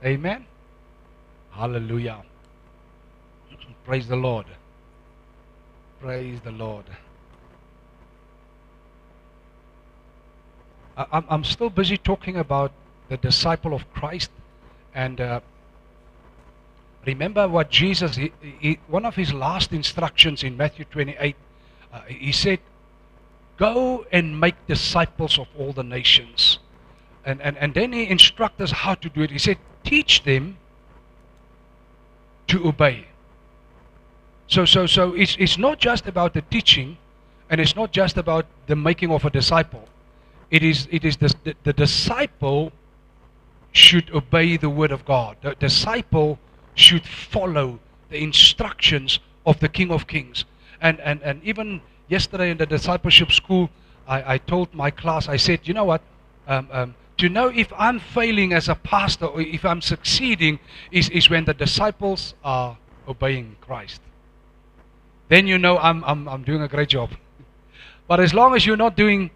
Amen. Hallelujah. Praise the Lord. Praise the Lord. I'm still busy talking about the disciple of Christ. And remember what Jesus, one of his last instructions in Matthew 28, he said, go and make disciples of all the nations. And then he instructed us how to do it. He said, teach them to obey. So it's not just about the teaching, and it's not just about the making of a disciple. It is the disciple should obey the word of God. The disciple should follow the instructions of the King of Kings. And even yesterday in the discipleship school, I told my class, I said, you know what, to know if I'm failing as a pastor or if I'm succeeding is when the disciples are obeying Christ. Then you know I'm doing a great job. But as long as you're not doing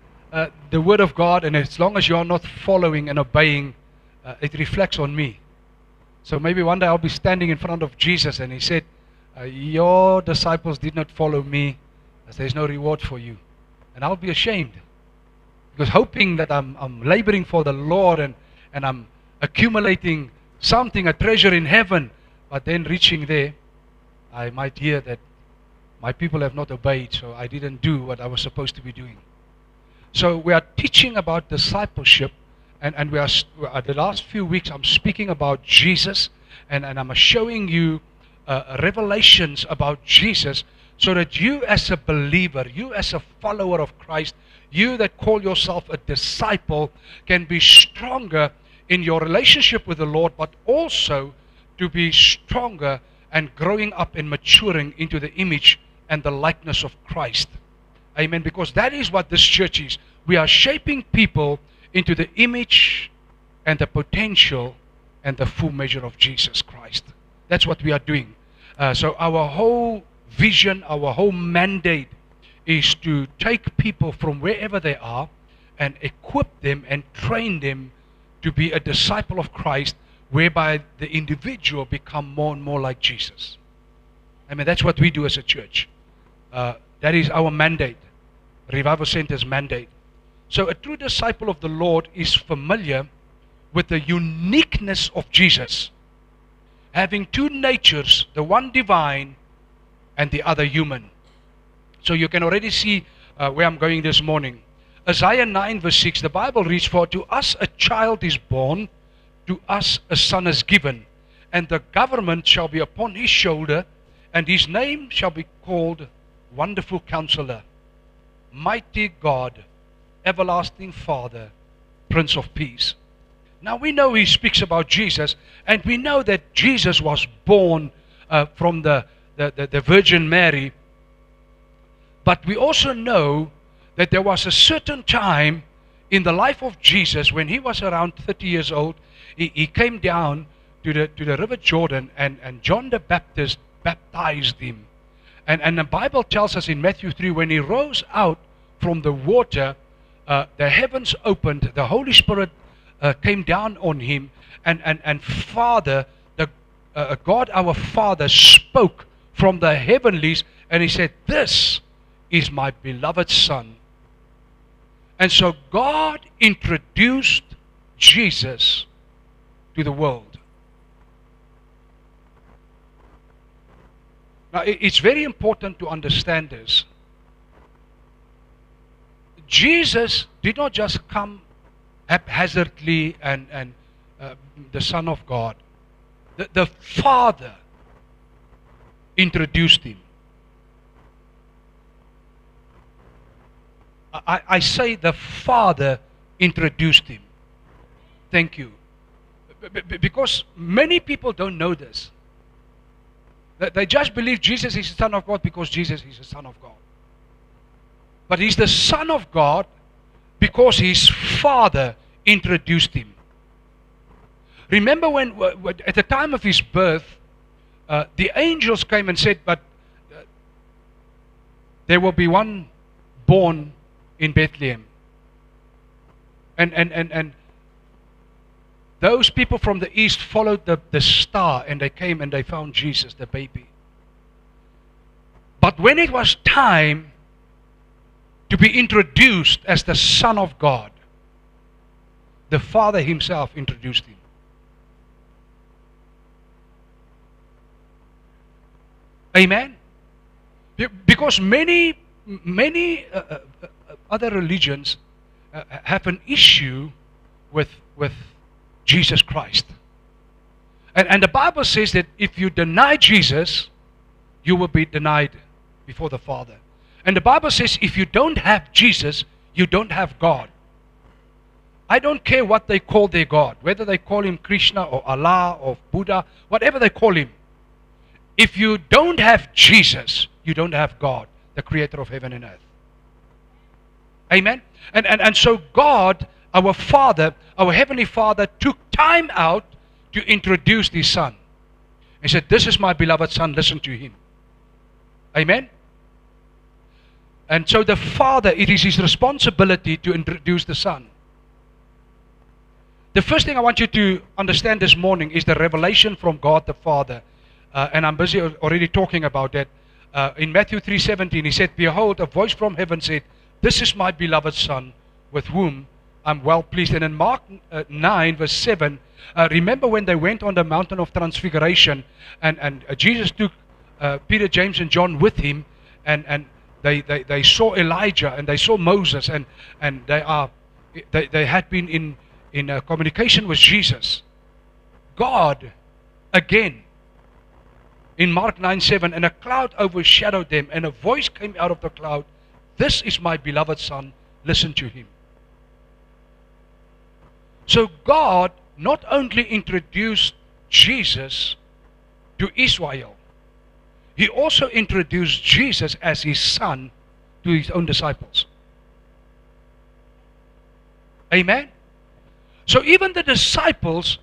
the word of God, and as long as you're not following and obeying, it reflects on me. So maybe one day I'll be standing in front of Jesus and he said, your disciples did not follow me, as there's no reward for you. And I'll be ashamed. Because hoping that I'm laboring for the Lord and I'm accumulating something, a treasure in heaven, but then reaching there, I might hear that my people have not obeyed, so I didn't do what I was supposed to be doing. So we are teaching about discipleship, and we are the last few weeks I'm speaking about Jesus, and I'm showing you revelations about Jesus, so that you as a believer, you as a follower of Christ, you that call yourself a disciple, can be stronger in your relationship with the Lord, but also to be stronger and growing up and maturing into the image and the likeness of Christ. Amen. Because that is what this church is. We are shaping people into the image and the potential and the full measure of Jesus Christ. That's what we are doing. So our whole vision, our whole mandate is to take people from wherever they are and equip them and train them to be a disciple of Christ, whereby the individual become more and more like Jesus. I mean, that's what we do as a church. That is our mandate, Revival Center's mandate. So a true disciple of the Lord is familiar with the uniqueness of Jesus, having two natures, the one divine and the other human. So you can already see where I'm going this morning. Isaiah 9 verse 6, the Bible reads, for to us a child is born, to us a son is given, and the government shall be upon his shoulder, and his name shall be called Wonderful Counselor, Mighty God, Everlasting Father, Prince of Peace. Now we know he speaks about Jesus, and we know that Jesus was born from the Virgin Mary. But we also know that there was a certain time in the life of Jesus when he was around 30 years old. He came down to the River Jordan, and John the Baptist baptized him. And the Bible tells us in Matthew 3, when he rose out from the water, the heavens opened, the Holy Spirit came down on him, and Father, God our Father spoke from the heavenlies, and he said, this is my beloved Son. And so God introduced Jesus to the world. Now it's very important to understand this. Jesus did not just come haphazardly and the Son of God. The Father introduced him. I say the Father introduced him. Thank you. Because many people don't know this. They just believe Jesus is the Son of God because Jesus is the Son of God. But he's the Son of God because his Father introduced him. Remember when at the time of his birth, the angels came and said, but there will be one born in Bethlehem. And those people from the east followed the star, and they came and they found Jesus, the baby. But when it was time to be introduced as the Son of God, the Father himself introduced him. Amen? Because many other religions have an issue with Jesus Christ. And the Bible says that if you deny Jesus, you will be denied before the Father. And the Bible says if you don't have Jesus, you don't have God. I don't care what they call their God, whether they call him Krishna or Allah or Buddha, whatever they call him. If you don't have Jesus, you don't have God, the creator of heaven and earth. Amen? And so God, our Father, our Heavenly Father, took time out to introduce His Son. He said, this is my beloved Son, listen to Him. Amen? And so the Father, it is His responsibility to introduce the Son. The first thing I want you to understand this morning is the revelation from God the Father. And I'm busy already talking about that. In Matthew 3:17, He said, behold, a voice from heaven said, this is my beloved Son, with whom I'm well pleased. And in Mark 9, verse 7, remember when they went on the mountain of transfiguration, and Jesus took Peter, James, and John with Him, and they saw Elijah, and they saw Moses, and they had been in communication with Jesus. God, again, in Mark 9:7, and a cloud overshadowed them, and a voice came out of the cloud, this is my beloved Son, listen to Him. So God not only introduced Jesus to Israel, He also introduced Jesus as His Son to His own disciples. Amen? So even the disciples,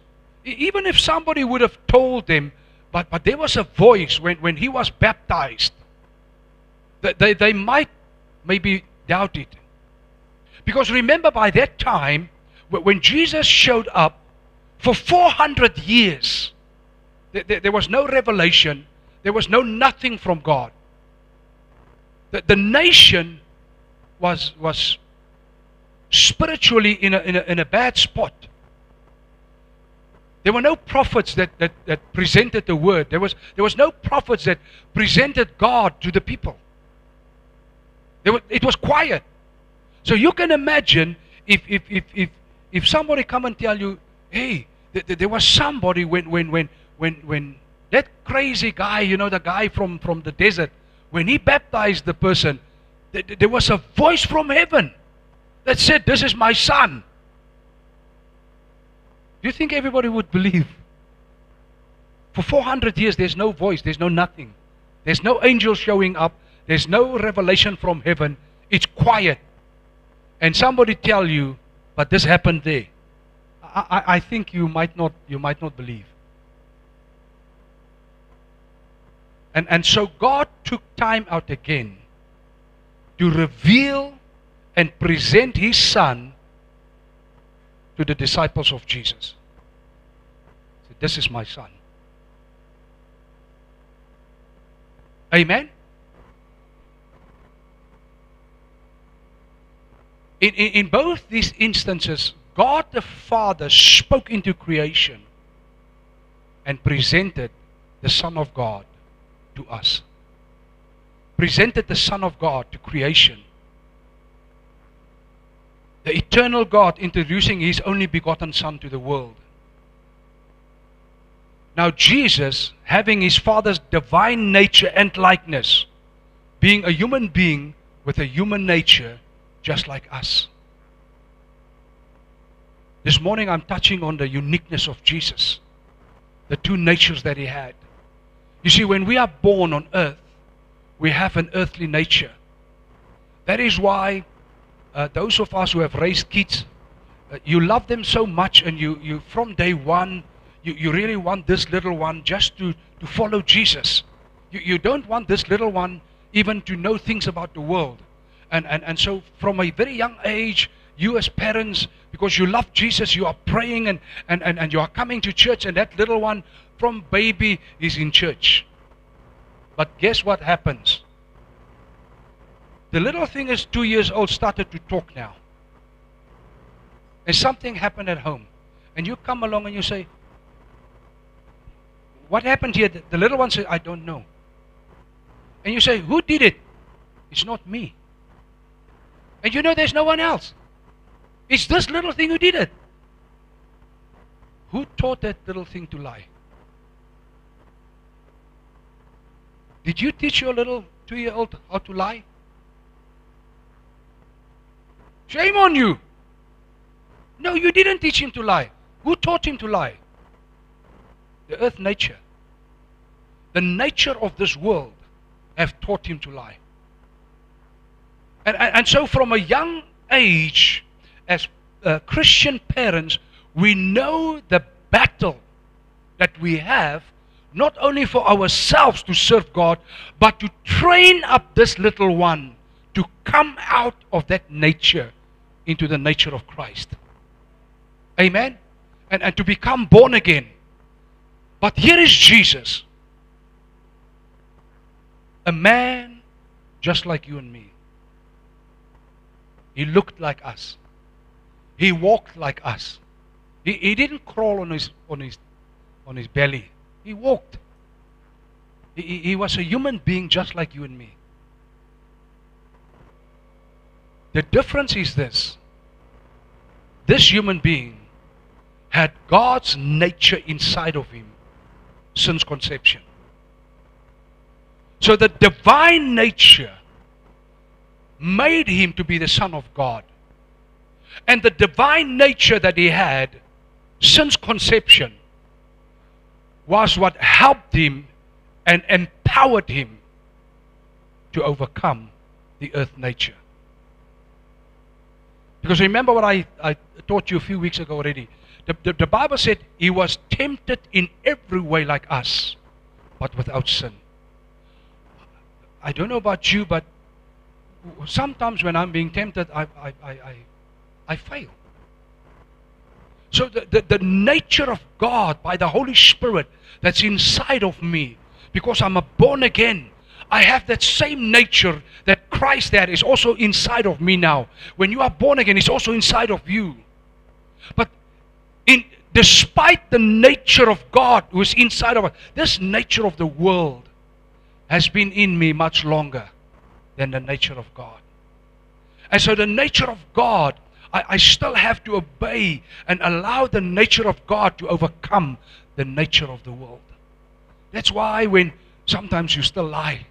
even if somebody would have told them, but there was a voice when He was baptized, that they might maybe doubt it. Because remember, by that time, when Jesus showed up, for 400 years, there was no revelation, there was nothing from God. The nation was spiritually in a bad spot. There were no prophets that presented the word. There was no prophets that presented God to the people. It was quiet. So you can imagine if somebody come and tell you, hey, there was somebody when that crazy guy, you know, the guy from the desert, when he baptized the person, there was a voice from heaven that said, this is my Son. Do you think everybody would believe? For 400 years, there's no voice, there's no nothing. There's no angel showing up. There's no revelation from heaven. It's quiet. And somebody tell you, but this happened there. I think you might not believe. And so God took time out again to reveal and present His Son to the disciples of Jesus. He said, this is my Son. Amen? In both these instances, God the Father spoke into creation and presented the Son of God to us. Presented the Son of God to creation. The eternal God introducing His only begotten Son to the world. Now Jesus, having His Father's divine nature and likeness, being a human being with a human nature just like us. This morning I'm touching on the uniqueness of Jesus. The two natures that He had. You see, when we are born on earth, we have an earthly nature. That is why those of us who have raised kids, you love them so much, and you from day one, you really want this little one just to follow Jesus. You don't want this little one even to know things about the world. And so from a very young age, you as parents, because you love Jesus, you are praying and you are coming to church, and that little one from baby is in church. But guess what happens? The little thing is 2 years old, started to talk now. And something happened at home. And you come along and you say, what happened here? The little one says, I don't know. And you say, who did it? It's not me. And you know there's no one else. It's this little thing who did it. Who taught that little thing to lie? Did you teach your little 2-year-old how to lie? Shame on you. No, you didn't teach him to lie. Who taught him to lie? The earth nature. The nature of this world have taught him to lie. And so from a young age, as Christian parents, we know the battle that we have, not only for ourselves to serve God, but to train up this little one to come out of that nature into the nature of Christ. Amen? And to become born again. But here is Jesus. A man just like you and me. He looked like us. He walked like us. He didn't crawl on his belly. He walked. He was a human being just like you and me. The difference is this. This human being had God's nature inside of him since conception. So the divine nature made him to be the Son of God. And the divine nature that he had since conception was what helped him and empowered him to overcome the earth nature. Because remember what I taught you a few weeks ago already. The Bible said he was tempted in every way like us, but without sin. I don't know about you, but sometimes when I'm being tempted, I fail. So the nature of God by the Holy Spirit that's inside of me, because I'm a born again, I have that same nature that Christ had is also inside of me now. When you are born again, it's also inside of you. But despite the nature of God who is inside of us, this nature of the world has been in me much longer than the nature of God. And so the nature of God, I still have to obey and allow the nature of God to overcome the nature of the world. That's why when sometimes you still lie,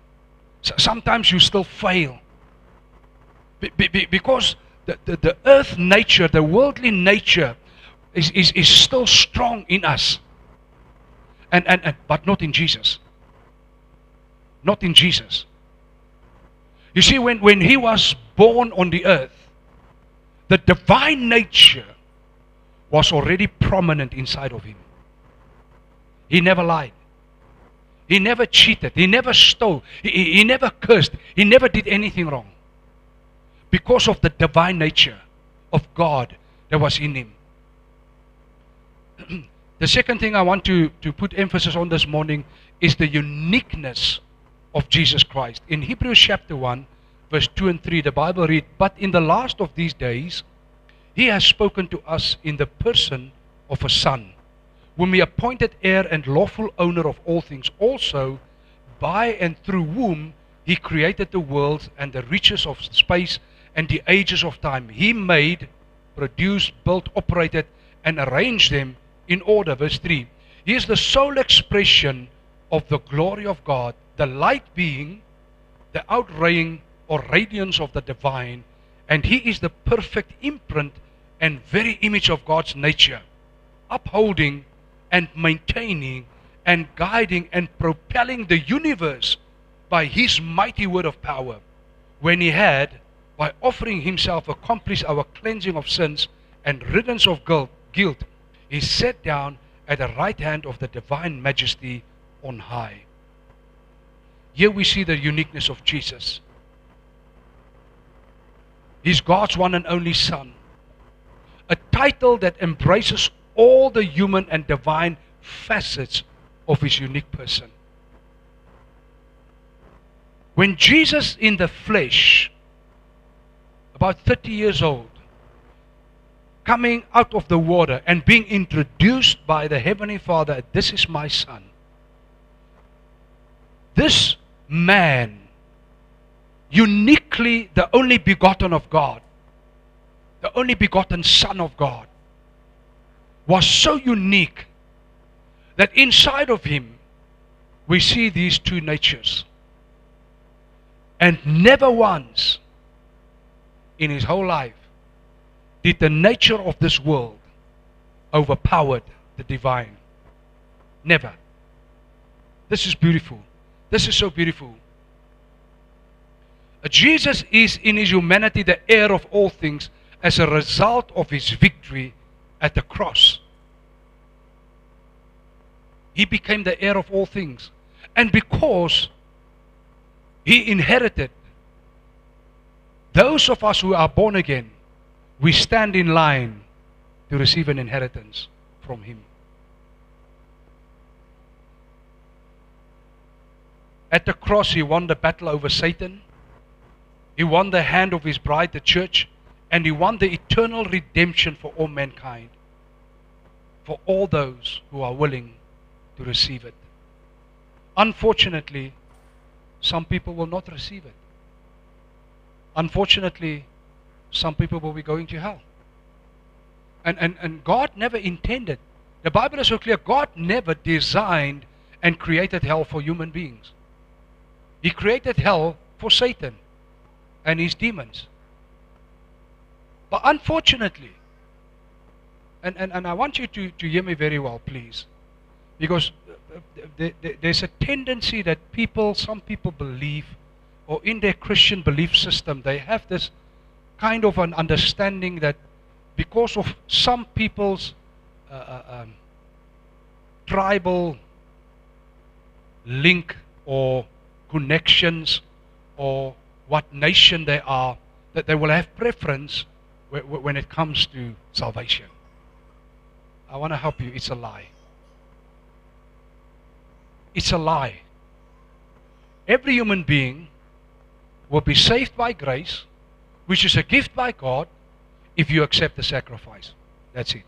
sometimes you still fail, because the earth nature, the worldly nature is still strong in us, but not in Jesus. Not in Jesus. You see, when he was born on the earth, the divine nature was already prominent inside of him. He never lied. He never cheated. He never stole. He never cursed. He never did anything wrong. Because of the divine nature of God that was in him. The second thing I want to put emphasis on this morning is the uniqueness of Jesus Christ. In Hebrews chapter 1, verse 2 and 3, the Bible reads, "But in the last of these days, he has spoken to us in the person of a Son, whom he appointed heir and lawful owner of all things, also by and through whom he created the world and the reaches of space and the ages of time. He made, produced, built, operated, and arranged them in order." Verse 3, "He is the sole expression of the glory of God, the light being the outraying or radiance of the divine, and he is the perfect imprint and very image of God's nature, upholding and maintaining and guiding and propelling the universe by his mighty word of power, when he had, by offering himself, accomplished our cleansing of sins and riddance of guilt, he sat down at the right hand of the divine majesty on high." Here we see the uniqueness of Jesus. He's God's one and only Son. A title that embraces all the human and divine facets of his unique person. When Jesus in the flesh, about 30 years old, coming out of the water and being introduced by the Heavenly Father, this is my Son. This man, uniquely the only begotten of God, the only begotten Son of God, was so unique that inside of him we see these two natures. And never once in his whole life did the nature of this world overpowered the divine. Never. This is beautiful. This is so beautiful. Jesus is in his humanity the heir of all things as a result of his victory at the cross. He became the heir of all things. And because he inherited, those of us who are born again, we stand in line to receive an inheritance from him. At the cross, he won the battle over Satan. He won the hand of his bride, the church, and he won the eternal redemption for all mankind, for all those who are willing to receive it. Unfortunately, some people will not receive it. Unfortunately, some people will be going to hell. And God never intended. The Bible is so clear. God never designed and created hell for human beings. He created hell for Satan and his demons. But unfortunately, and I want you to hear me very well, please, because there's a tendency that some people believe, or in their Christian belief system, they have this kind of an understanding that because of some people's tribal link or connections or what nation they are, that they will have preference when it comes to salvation. I want to help you. It's a lie. It's a lie. Every human being will be saved by grace, which is a gift by God, if you accept the sacrifice. That's it.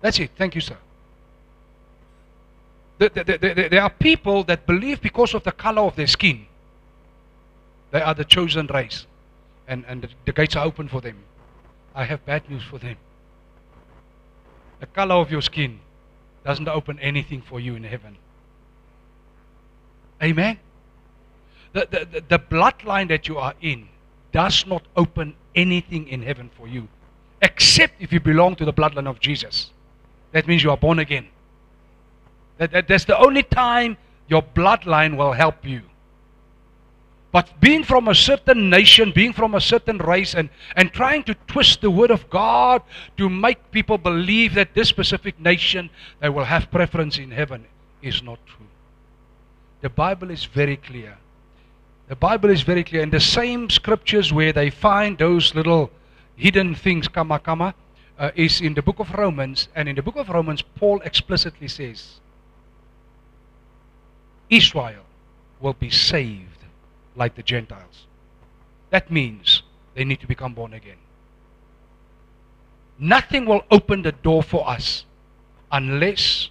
That's it. Thank you, sir. There are people that believe because of the color of their skin, they are the chosen race, and the gates are open for them. I have bad news for them. The color of your skin doesn't open anything for you in heaven. Amen? The bloodline that you are in does not open anything in heaven for you, except if you belong to the bloodline of Jesus. That means you are born again. That's the only time your bloodline will help you. But being from a certain nation, being from a certain race, and trying to twist the word of God to make people believe that this specific nation, they will have preference in heaven, is not true. The Bible is very clear. The Bible is very clear. In the same scriptures where they find those little hidden things, is in the book of Romans. And in the book of Romans, Paul explicitly says, Israel will be saved like the Gentiles. That means they need to become born again. Nothing will open the door for us unless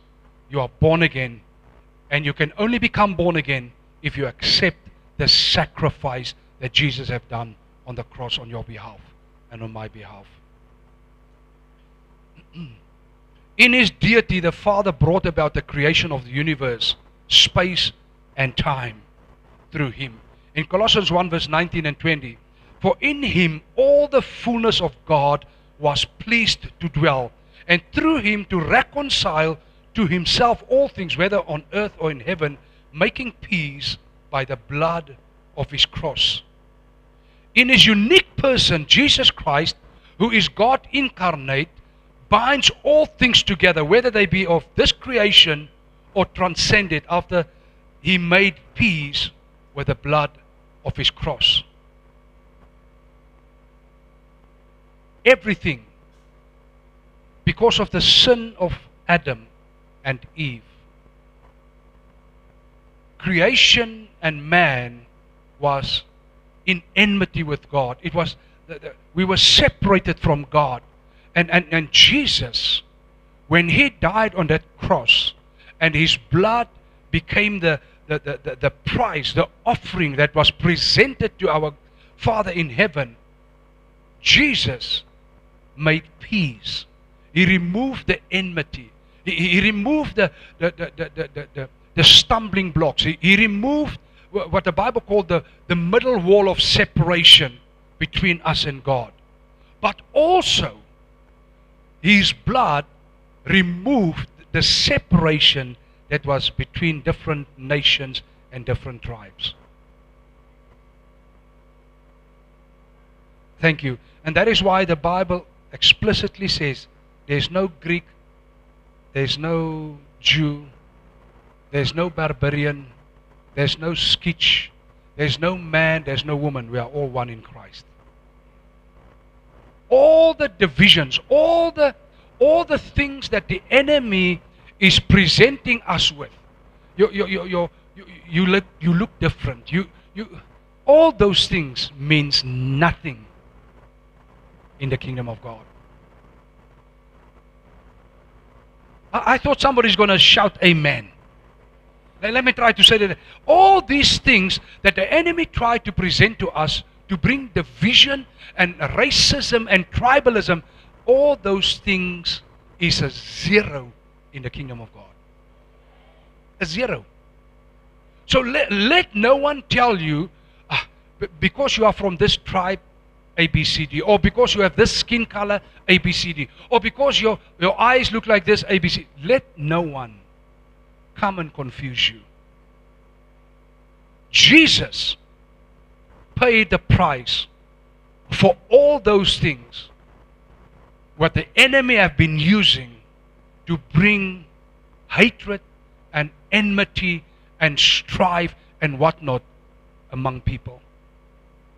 you are born again. And you can only become born again if you accept the sacrifice that Jesus has done on the cross on your behalf and on my behalf. In his deity, the Father brought about the creation of the universe, space and time through him. In Colossians 1 verse 19 and 20, for in him all the fullness of God was pleased to dwell, and through him to reconcile to himself all things, whether on earth or in heaven, making peace by the blood of his cross. In his unique person, Jesus Christ, who is God incarnate, binds all things together, whether they be of this creation or transcended, after he made peace with the blood of his cross. everything because of the sin of Adam and Eve. Creation and man was in enmity with God. It was we were separated from God. And Jesus, when He died on that cross, and His blood became the price, the offering that was presented to our Father in heaven, Jesus made peace. He removed the enmity. He removed the stumbling blocks. He removed what the Bible called the middle wall of separation between us and God. But also, His blood removed the separation that was between different nations and different tribes. Thank you. And that is why the Bible explicitly says there's no Greek, there's no Jew, there's no barbarian, there's no Skitch, there's no man, there's no woman. We are all one in Christ. All the divisions, all the things that the enemy is presenting us with. You look different. All those things means nothing in the kingdom of God. I thought somebody's going to shout amen. Let me try to say that. All these things that the enemy tried to present to us to bring division and racism and tribalism, all those things is a zero in the kingdom of God. A zero. So let no one tell you, because you are from this tribe, ABCD, or because you have this skin color, ABCD, or because your eyes look like this, ABC. Let no one come and confuse you. Jesus paid the price for all those things what the enemy have been using to bring hatred and enmity and strife and whatnot among people.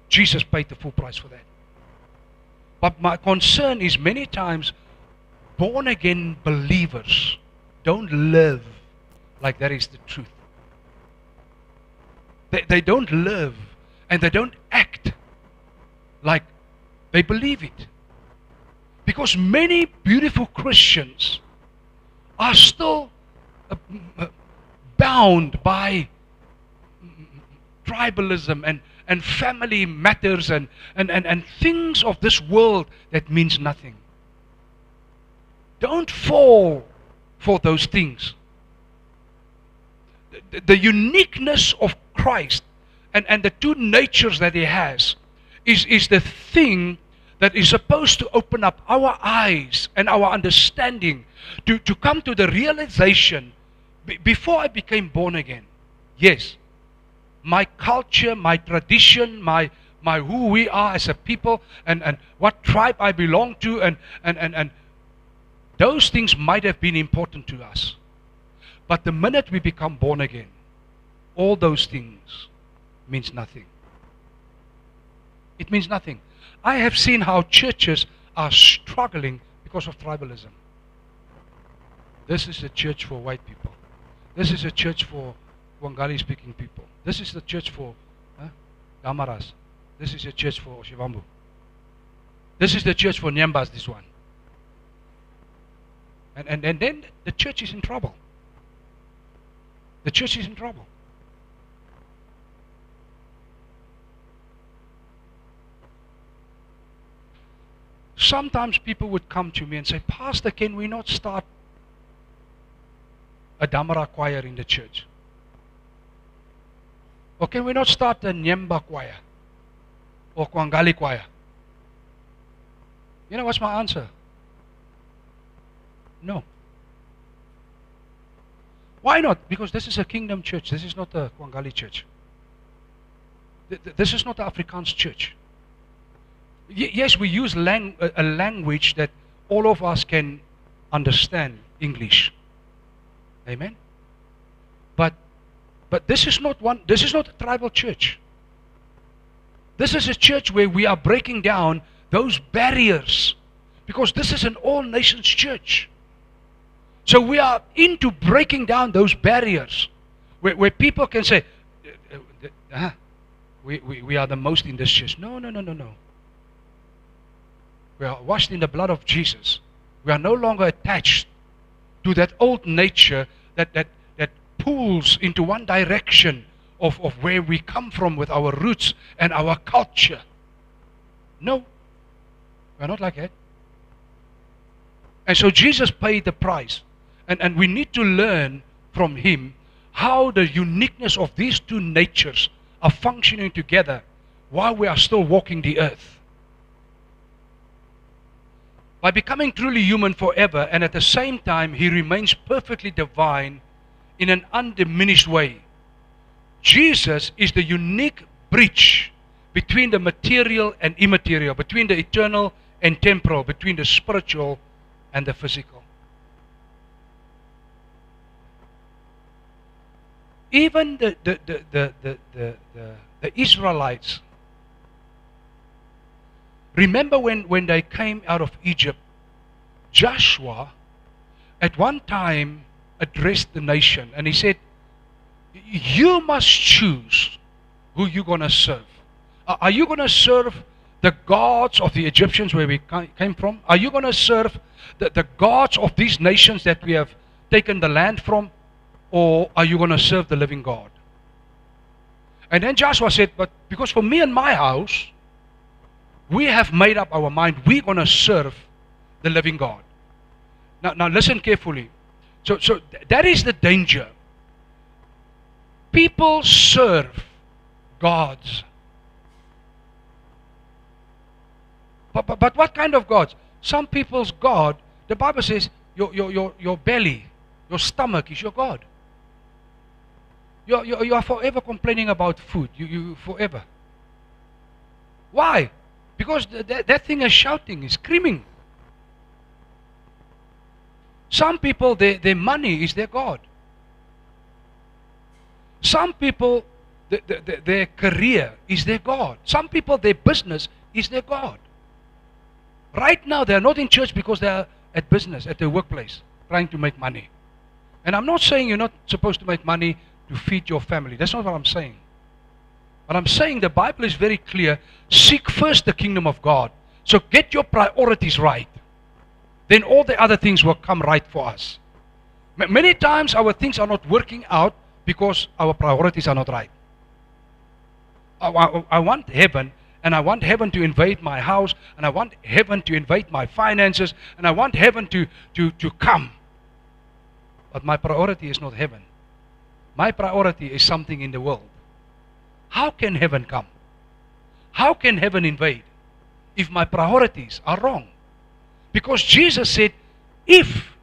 Jesus paid the full price for that. But my concern is many times born again believers don't live like that is the truth. They don't live and they don't act like they believe it. Because many beautiful Christians are still bound by tribalism and family matters and things of this world that means nothing. Don't fall for those things. The uniqueness of Christ and the two natures that He has is the thing that is supposed to open up our eyes and our understanding to come to the realization. Before I became born again, yes, my culture, my tradition, my who we are as a people, and what tribe I belong to, and those things might have been important to us. But the minute we become born again, all those things means nothing. It means nothing. I have seen how churches are struggling because of tribalism. This is a church for white people. This is a church for Wangali speaking people. This is the church for Damaras. This is a church for Shivambu. This is the church for Nyambas, this one. And then the church is in trouble. The church is in trouble. Sometimes people would come to me and say, Pastor, can we not start a Damara choir in the church? Or can we not start a Nyemba choir? Or Kwangali choir? You know what's my answer? No. Why not? Because this is a kingdom church. This is not a Kwangali church. This is not the Afrikaans church. Yes, we use a language that all of us can understand, English. Amen? But this is not a tribal church. This is a church where we are breaking down those barriers Because this is an all nations church. So we are into breaking down those barriers where people can say, we are the most in this church. No. We are washed in the blood of Jesus. We are no longer attached to that old nature that pulls into one direction of where we come from with our roots and our culture. No, we are not like that. And so Jesus paid the price. And we need to learn from Him how the uniqueness of these two natures are functioning together while we are still walking the earth. By becoming truly human forever, and at the same time He remains perfectly divine in an undiminished way. Jesus is the unique bridge between the material and immaterial, between the eternal and temporal, between the spiritual and the physical. Even the Israelites, remember when they came out of Egypt, Joshua at one time addressed the nation and he said, you must choose who you're going to serve. Are you going to serve the gods of the Egyptians where we came from? Are you going to serve the gods of these nations that we have taken the land from? Or are you going to serve the living God? And then Joshua said, but because for me and my house, we have made up our mind, we're going to serve the living God. Now listen carefully. So that is the danger. People serve gods. But what kind of gods? Some people's God, the Bible says, your belly, your stomach is your God. You are forever complaining about food. You forever. Why? Because that thing is shouting, is screaming. Some people, their money is their God. Some people, their career is their God. Some people, their business is their God. Right now, they are not in church because they are at business, at their workplace, trying to make money. And I'm not saying you're not supposed to make money to feed your family. That's not what I'm saying. But I'm saying the Bible is very clear. Seek first the kingdom of God. So get your priorities right. Then all the other things will come right for us. Many times our things are not working out because our priorities are not right. I want heaven, and I want heaven to invade my house, and I want heaven to invade my finances, and I want heaven to come. But my priority is not heaven. My priority is something in the world. How can heaven come? How can heaven invade if my priorities are wrong? Because Jesus said, if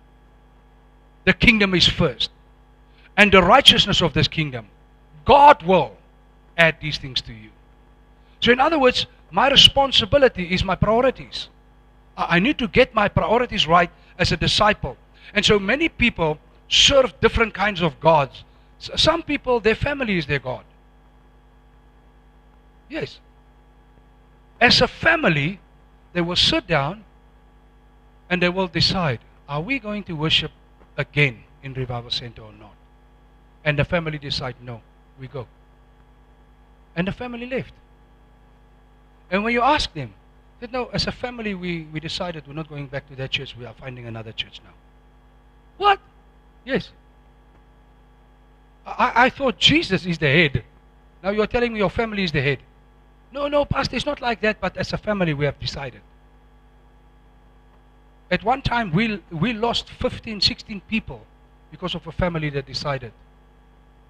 the kingdom is first and the righteousness of this kingdom, God will add these things to you. So in other words, my responsibility is my priorities. I need to get my priorities right as a disciple. And so many people serve different kinds of gods. Some people, their family is their God. Yes. As a family, they will sit down and they will decide, are we going to worship again in Revival Center or not? And the family decide, no, we go. And the family left. And when you ask them, they said, no, as a family we decided we're not going back to that church, we are finding another church now. What? Yes. I thought Jesus is the head. Now you're telling me your family is the head. No, Pastor, it's not like that, but as a family we have decided. At one time we lost 15, 16 people because of a family that decided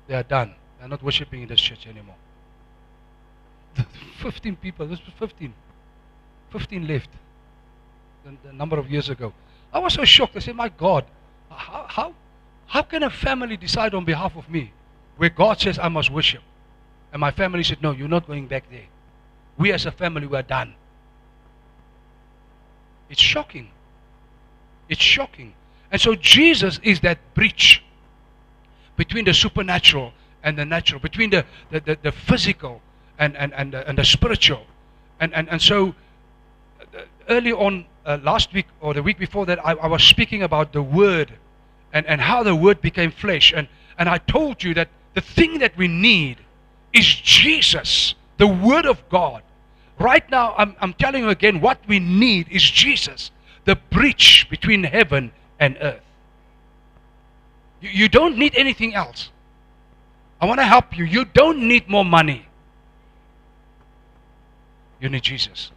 they are done. They're not worshiping in this church anymore. 15 people, this was 15. 15 left the number of years ago. I was so shocked. I said, my God, how can a family decide on behalf of me where God says I must worship? And my family said, no, you're not going back there. We as a family, we are done. It's shocking. It's shocking. And so Jesus is that bridge between the supernatural and the natural, between the physical and the spiritual. And so Early on, last week or the week before that, I was speaking about the Word and how the Word became flesh. And I told you that the thing that we need is Jesus, the Word of God. Right now, I'm telling you again, what we need is Jesus, the bridge between heaven and earth. You don't need anything else. I want to help you. You don't need more money. You need Jesus.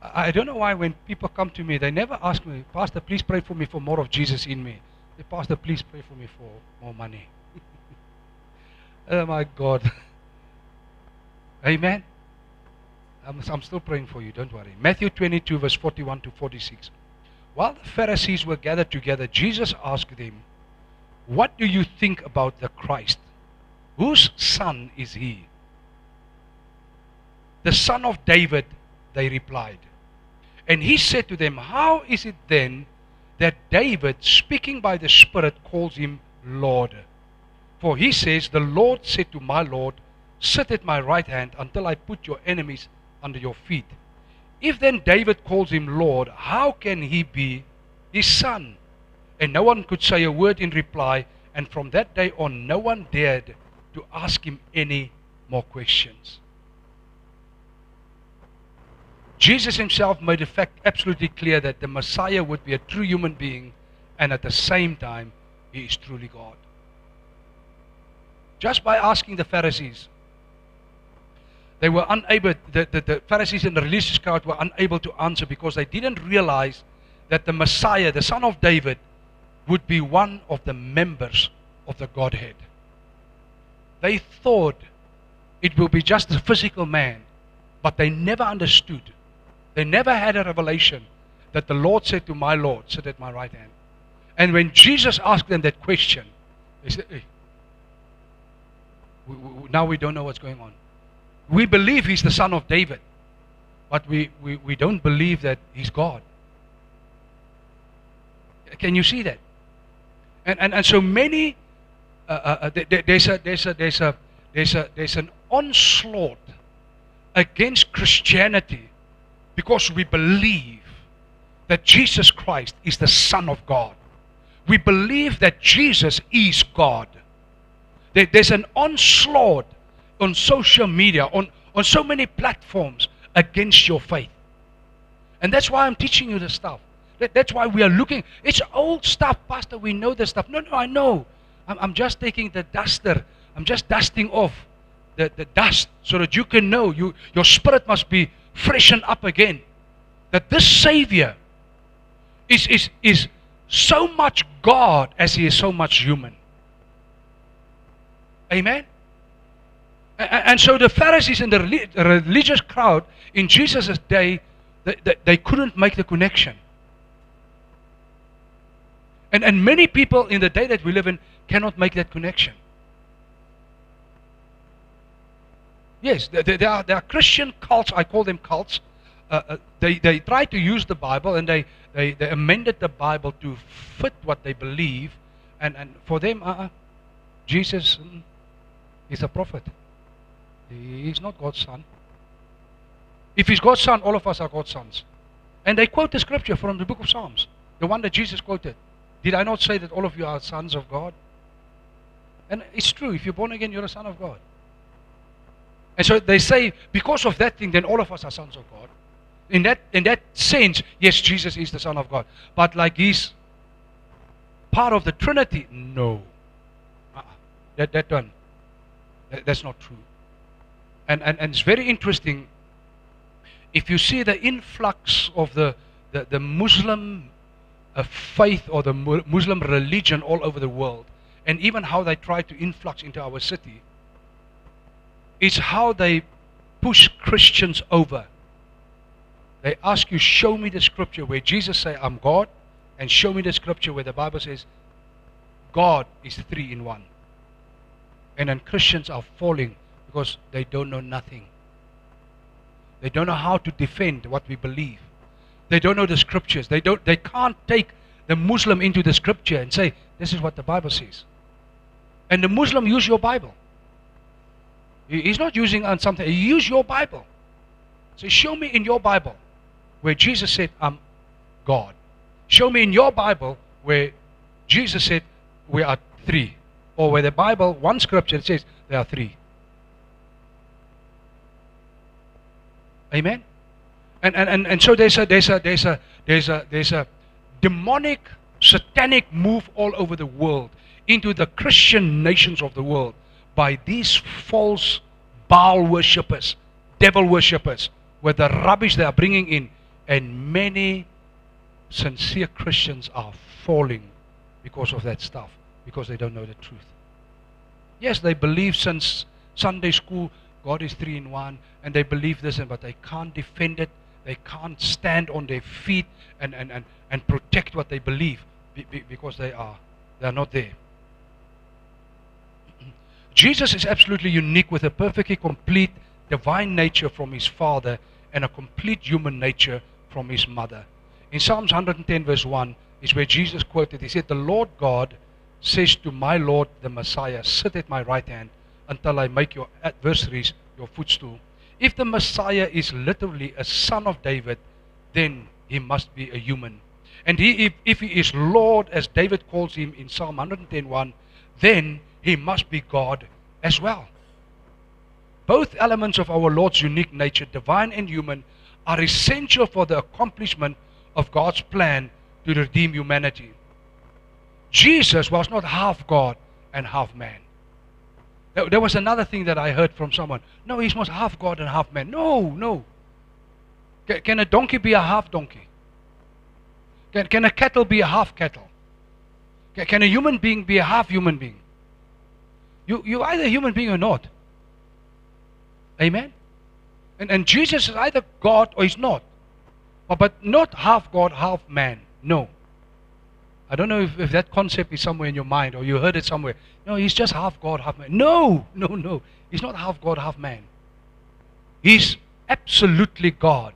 I don't know why when people come to me, they never ask me, Pastor, please pray for me for more of Jesus in me. They, Pastor, please pray for me for more money. Oh my God. Amen. I'm still praying for you, don't worry. Matthew 22 verse 41 to 46. While the Pharisees were gathered together, Jesus asked them, what do you think about the Christ? Whose son is he? The son of David, they replied. And he said to them, how is it then that David, speaking by the Spirit, calls him Lord? For he says, the Lord said to my Lord, sit at my right hand until I put your enemies under your feet. If then David calls him Lord, how can he be his son? And no one could say a word in reply, and from that day on no one dared to ask him any more questions. Jesus himself made the fact absolutely clear that the Messiah would be a true human being, and at the same time he is truly God. Just by asking the Pharisees, they were unable, the Pharisees and the religious crowd were unable to answer, because they didn't realize that the Messiah, the son of David, would be one of the members of the Godhead. They thought it will be just a physical man, but they never understood. They never had a revelation that the Lord said to my Lord, sit at my right hand. And when Jesus asked them that question, they said, hey, now we don't know what's going on. We believe he's the son of David, but we don't believe that he's God. Can you see that? And so many, there's an onslaught against Christianity because we believe that Jesus Christ is the Son of God. We believe that Jesus is God. There's an onslaught on social media, on so many platforms against your faith. And that's why I'm teaching you this stuff. That's why we are looking. It's old stuff, Pastor. We know this stuff. No, I know. I'm just taking the duster. I'm just dusting off the dust so that you can know. Your spirit must be freshened up again. That this Savior is so much God as he is so much human. Amen? And so the Pharisees and the religious crowd in Jesus' day, they couldn't make the connection. And many people in the day that we live in cannot make that connection. Yes, there are Christian cults, I call them cults. They try to use the Bible, and they amended the Bible to fit what they believe. And for them, Jesus is a prophet. He's not God's son. If he's God's son, all of us are God's sons. And they quote the scripture from the book of Psalms, the one that Jesus quoted. Did I not say that all of you are sons of God? And it's true. If you're born again, you're a son of God. And so they say, because of that thing, then all of us are sons of God. In that sense, yes, Jesus is the Son of God. But like he's part of the Trinity, no. That's not true. And it's very interesting. If you see the influx of the Muslim faith or the Muslim religion all over the world, and even how they try to influx into our city, it's how they push Christians over. They ask you, show me the scripture where Jesus says, I'm God, and show me the scripture where the Bible says, God is 3 in 1. And then Christians are falling because they don't know nothing. They don't know how to defend what we believe. They don't know the scriptures. They can't take the Muslim into the scripture and say, this is what the Bible says. And the Muslim use your Bible. He's not using on something. He used your Bible. So show me in your Bible where Jesus said, I'm God. Show me in your Bible where Jesus said, we are three. Or where the Bible, one scripture says, there are three. Amen? And so there's a demonic, satanic move all over the world into the Christian nations of the world by these false Baal worshippers, devil worshippers, with the rubbish they are bringing in, and many sincere Christians are falling because of that stuff, because they don't know the truth. Yes, they believe since Sunday school God is 3 in 1, and they believe this, but they can't defend it. They can't stand on their feet and protect what they believe because they are not there. Jesus is absolutely unique with a perfectly complete divine nature from his Father and a complete human nature from his mother. In Psalms 110 verse 1 is where Jesus quoted, he said, the Lord God says to my Lord the Messiah, sit at my right hand until I make your adversaries your footstool. If the Messiah is literally a son of David, then he must be a human. And if he is Lord, as David calls him in Psalm 110:1, then he must be God as well. Both elements of our Lord's unique nature, divine and human, are essential for the accomplishment of God's plan to redeem humanity. Jesus was not half God and half man. There was another thing that I heard from someone. No, he's not half God and half man. No. Can a donkey be a half donkey? Can a cattle be a half cattle? Can a human being be a half human being? You're either a human being or not. Amen? And Jesus is either God or he's not. But not half God, half man. No. I don't know if that concept is somewhere in your mind or you heard it somewhere. No, he's just half God, half man. No. He's not half God, half man. He's absolutely God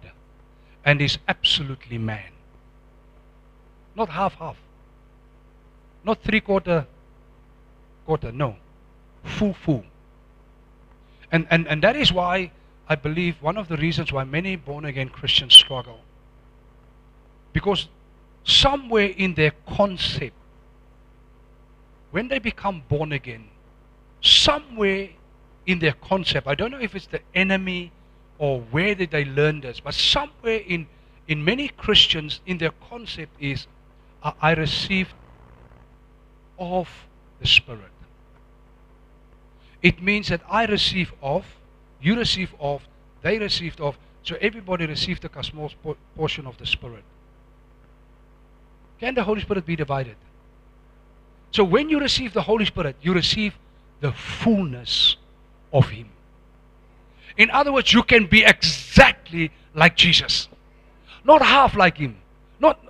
and he's absolutely man. Not half. Not three-quarter, no. Full. And that is why I believe one of the reasons why many born-again Christians struggle. Because somewhere in their concept, when they become born again, somewhere in their concept, I don't know if it's the enemy or where did they learn this, but somewhere in many Christians, in their concept is, I received of the Spirit. It means that I receive of, you receive of, they received of, so everybody received a small portion of the Spirit. Can the Holy Spirit be divided? So when you receive the Holy Spirit, you receive the fullness of Him. In other words, you can be exactly like Jesus. Not half like Him. Not,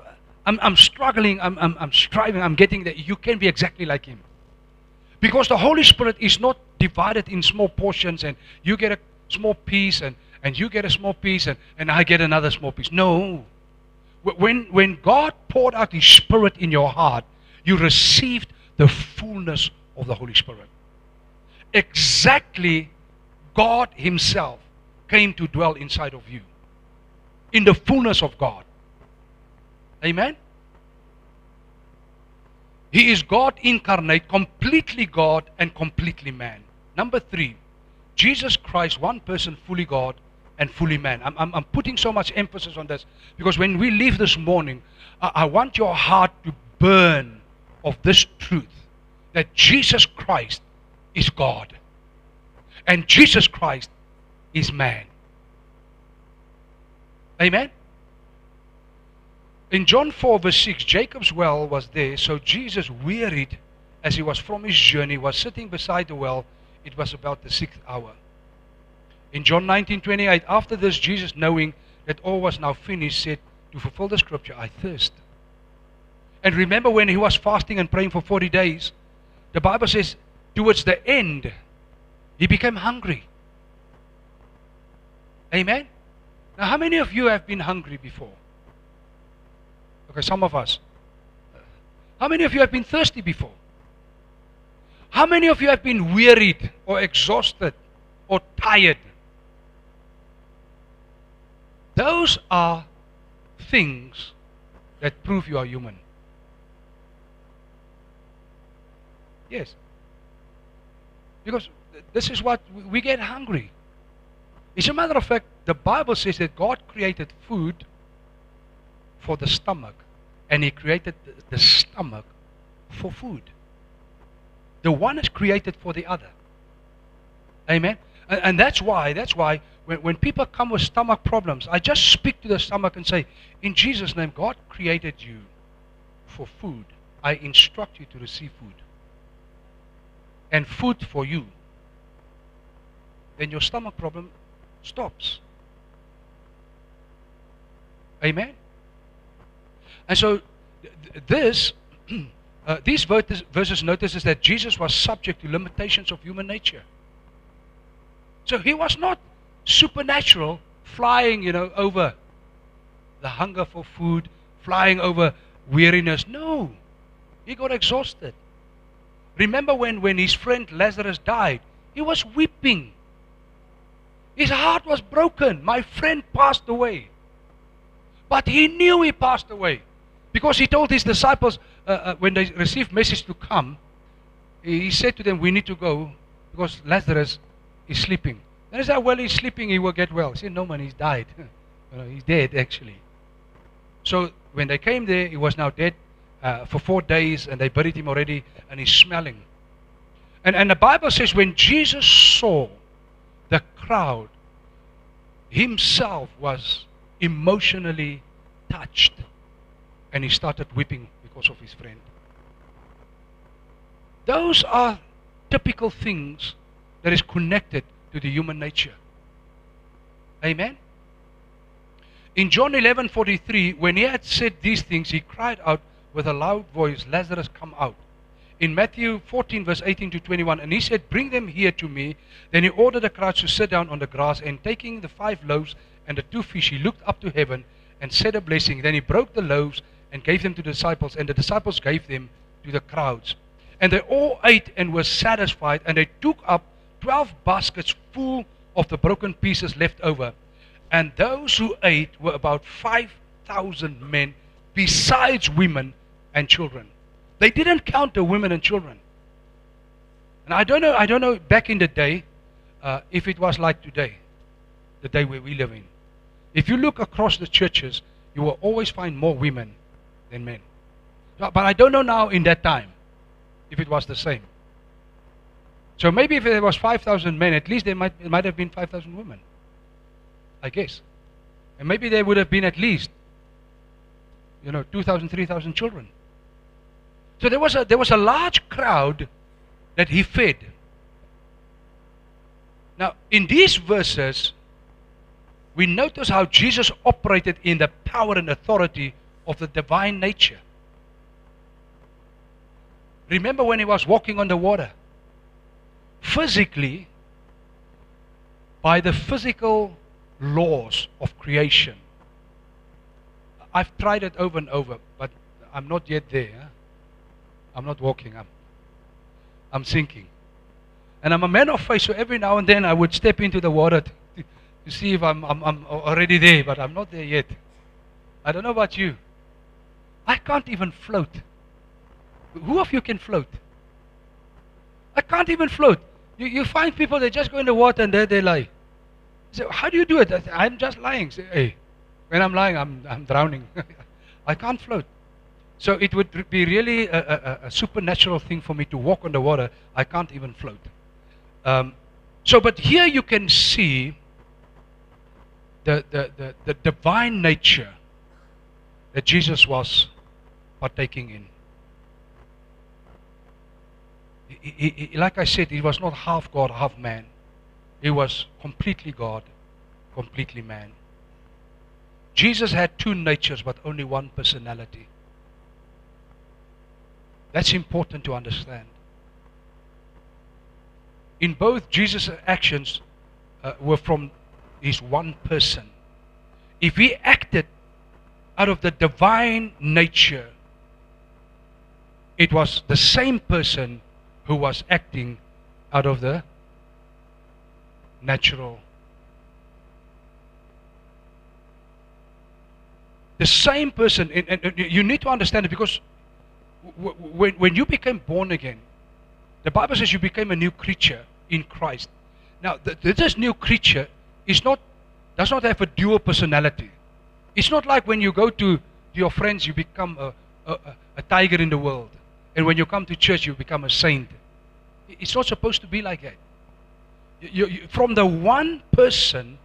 I'm struggling, I'm striving, I'm getting that. You can be exactly like Him. Because the Holy Spirit is not divided in small portions and you get a small piece and you get a small piece and I get another small piece. No. When God poured out His Spirit in your heart, you received the fullness of the Holy Spirit. Exactly, God Himself came to dwell inside of you. In the fullness of God. Amen? He is God incarnate, completely God and completely man. Number 3, Jesus Christ, one person, fully God and fully man. I'm putting so much emphasis on this because when we leave this morning, I want your heart to burn of this truth that Jesus Christ is God and Jesus Christ is man. Amen? In John 4 verse 6, Jacob's well was there, so Jesus, wearied as he was from his journey, was sitting beside the well. It was about the 6th hour. In John 19:28, after this, Jesus, knowing that all was now finished, said, to fulfill the scripture, I thirst. And remember when he was fasting and praying for 40 days, the Bible says, towards the end, he became hungry. Amen? Now, how many of you have been hungry before? Okay, some of us. How many of you have been thirsty before? How many of you have been wearied or exhausted or tired. Those are things that prove you are human. Yes. Because this is what we get hungry. As a matter of fact, the Bible says that God created food for the stomach, and He created the stomach for food. The one is created for the other. Amen. And that's why when people come with stomach problems, I just speak to the stomach and say, in Jesus' name, God created you for food. I instruct you to receive food. And food for you. Then your stomach problem stops. Amen. And so these verses notices that Jesus was subject to limitations of human nature. So He was not supernatural, flying, over the hunger for food, flying over weariness. No, He got exhausted. Remember when His friend Lazarus died, he was weeping. His heart was broken. My friend passed away. But He knew he passed away. Because He told His disciples, when they received message to come, He said to them, we need to go because Lazarus is sleeping. And they said, well, he's sleeping, he will get well. He said, no man, he's died. He's dead actually. So when they came there, he was now dead for 4 days, and they buried him already, and he's smelling. And the Bible says when Jesus saw the crowd, Himself was emotionally touched, and He started weeping because of His friend. Those are typical things that is connected to the human nature. Amen. In John 11:43, when He had said these things, He cried out with a loud voice, Lazarus, come out. In Matthew 14 verse 18 to 21, and He said, bring them here to me. Then He ordered the crowds to sit down on the grass, and taking the 5 loaves and the 2 fish, He looked up to heaven and said a blessing. Then He broke the loaves and gave them to the disciples, and the disciples gave them to the crowds. And they all ate and were satisfied, and they took up 12 baskets full of the broken pieces left over. And those who ate were about 5,000 men, besides women and children. They didn't count the women and children. And I don't know back in the day, if it was like today, the day where we live in. If you look across the churches, you will always find more women than men. But I don't know now in that time, if it was the same. So maybe if there was 5,000 men, at least it might have been 5,000 women, I guess. And maybe there would have been at least, 2,000, 3,000 children. So there was a large crowd that He fed. Now, in these verses, we notice how Jesus operated in the power and authority of the divine nature. Remember when He was walking on the water? Physically, by the physical laws of creation. I've tried it over and over, but I'm not yet there. I'm not walking, I'm sinking. And I'm a man of faith, so every now and then I would step into the water to see if I'm already there, but I'm not there yet. I don't know about you. I can't even float. Who of you can float? I can't even float. You find people, they just go in the water and there they lie. So how do you do it? I'm just lying. Say, hey, when I'm lying, I'm drowning. I can't float. So it would be really a supernatural thing for me to walk on the water. I can't even float. But here you can see the divine nature that Jesus was partaking in. He, like I said, He was not half God, half man. He was completely God, completely man. Jesus had 2 natures, but only 1 personality. That's important to understand. In both, Jesus' actions were from His one person. If He acted out of the divine nature, it was the same person who was acting out of the natural. The same person, and you need to understand it, because when you became born again, the Bible says you became a new creature in Christ. Now, this new creature does not have a dual personality. It's not like when you go to your friends, you become a tiger in the world. And when you come to church, you become a saint. It's not supposed to be like that. From the one person,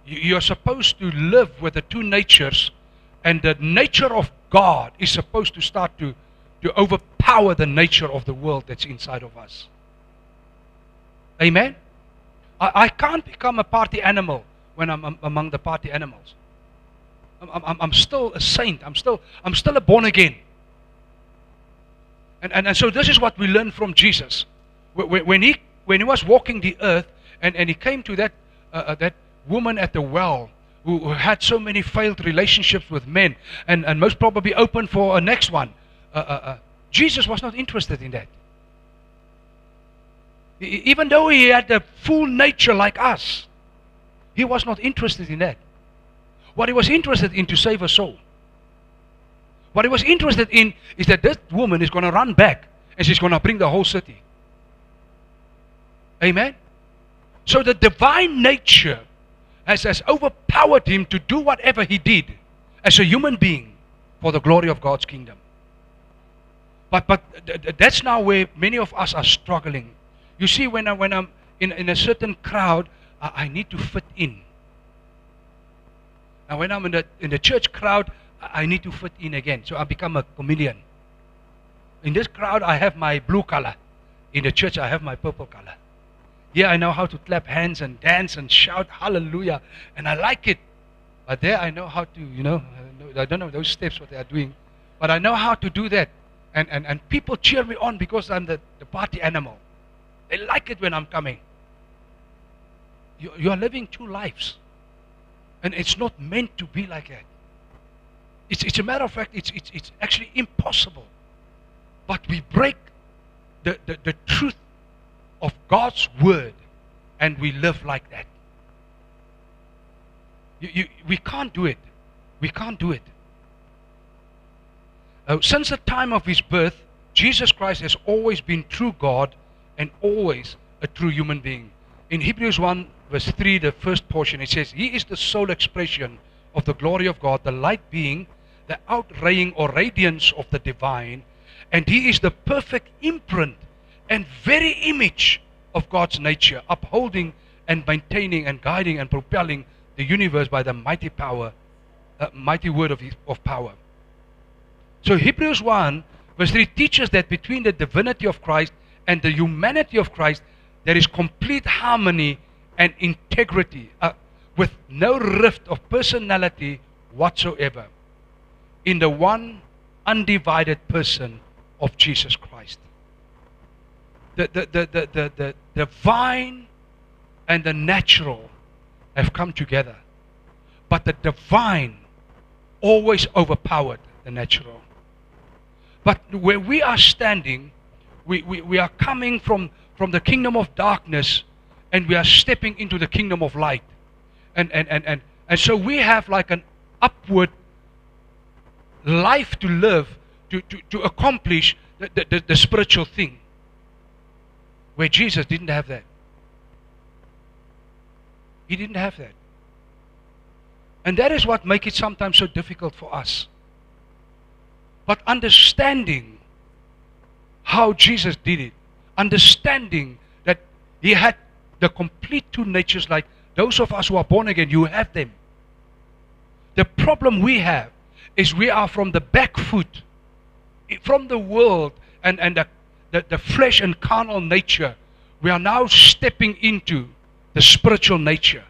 you're supposed to live with the two natures, and the nature of God is supposed to start to overpower the nature of the world that's inside of us. Amen? I can't become a party animal when I'm among the party animals. I'm still a saint. I'm still a born again. And so this is what we learn from Jesus. When he was walking the earth, and he came to that woman at the well who had so many failed relationships with men, and most probably open for a next one. Jesus was not interested in that. Even though he had the full nature like us, he was not interested in that. What he was interested in, to save a soul. What he was interested in is that this woman is going to run back and she's going to bring the whole city. Amen? So the divine nature has overpowered him to do whatever he did as a human being for the glory of God's kingdom. But that's now where many of us are struggling. You see, when I'm in a certain crowd, I need to fit in. And when I'm in the church crowd, I need to fit in again. So I become a chameleon. In this crowd, I have my blue color. In the church, I have my purple color. Yeah, I know how to clap hands and dance and shout hallelujah. And I like it. But there I know how to, I don't know those steps, what they are doing. But I know how to do that. And people cheer me on because I'm the party animal. They like it when I'm coming. You are living two lives. And it's not meant to be like that. It's a matter of fact, it's actually impossible. But we break the truth of God's word, and we live like that. We can't do it. We can't do it. Since the time of his birth, Jesus Christ has always been true God and always a true human being. In Hebrews 1 verse 3, the first portion, it says, He is the sole expression of the glory of God, the light being the outraying or radiance of the divine, and He is the perfect imprint and very image of God's nature, upholding and maintaining and guiding and propelling the universe by the mighty power, mighty word of power. So Hebrews 1 verse 3 teaches that between the divinity of Christ and the humanity of Christ, there is complete harmony and integrity, with no rift of personality whatsoever, in the one undivided person of Jesus Christ. The divine and the natural have come together, but the divine always overpowered the natural. But where we are standing, we are coming from the kingdom of darkness, and we are stepping into the kingdom of light. And so we have like an upward life to live, to accomplish the spiritual thing, where Jesus didn't have that. He didn't have that. And that is what makes it sometimes so difficult for us. But understanding how Jesus did it, understanding that He had the complete two natures, like those of us who are born again, you have them. The problem we have is we are from the back foot, from the world and the flesh and carnal nature. We are now stepping into the spiritual nature.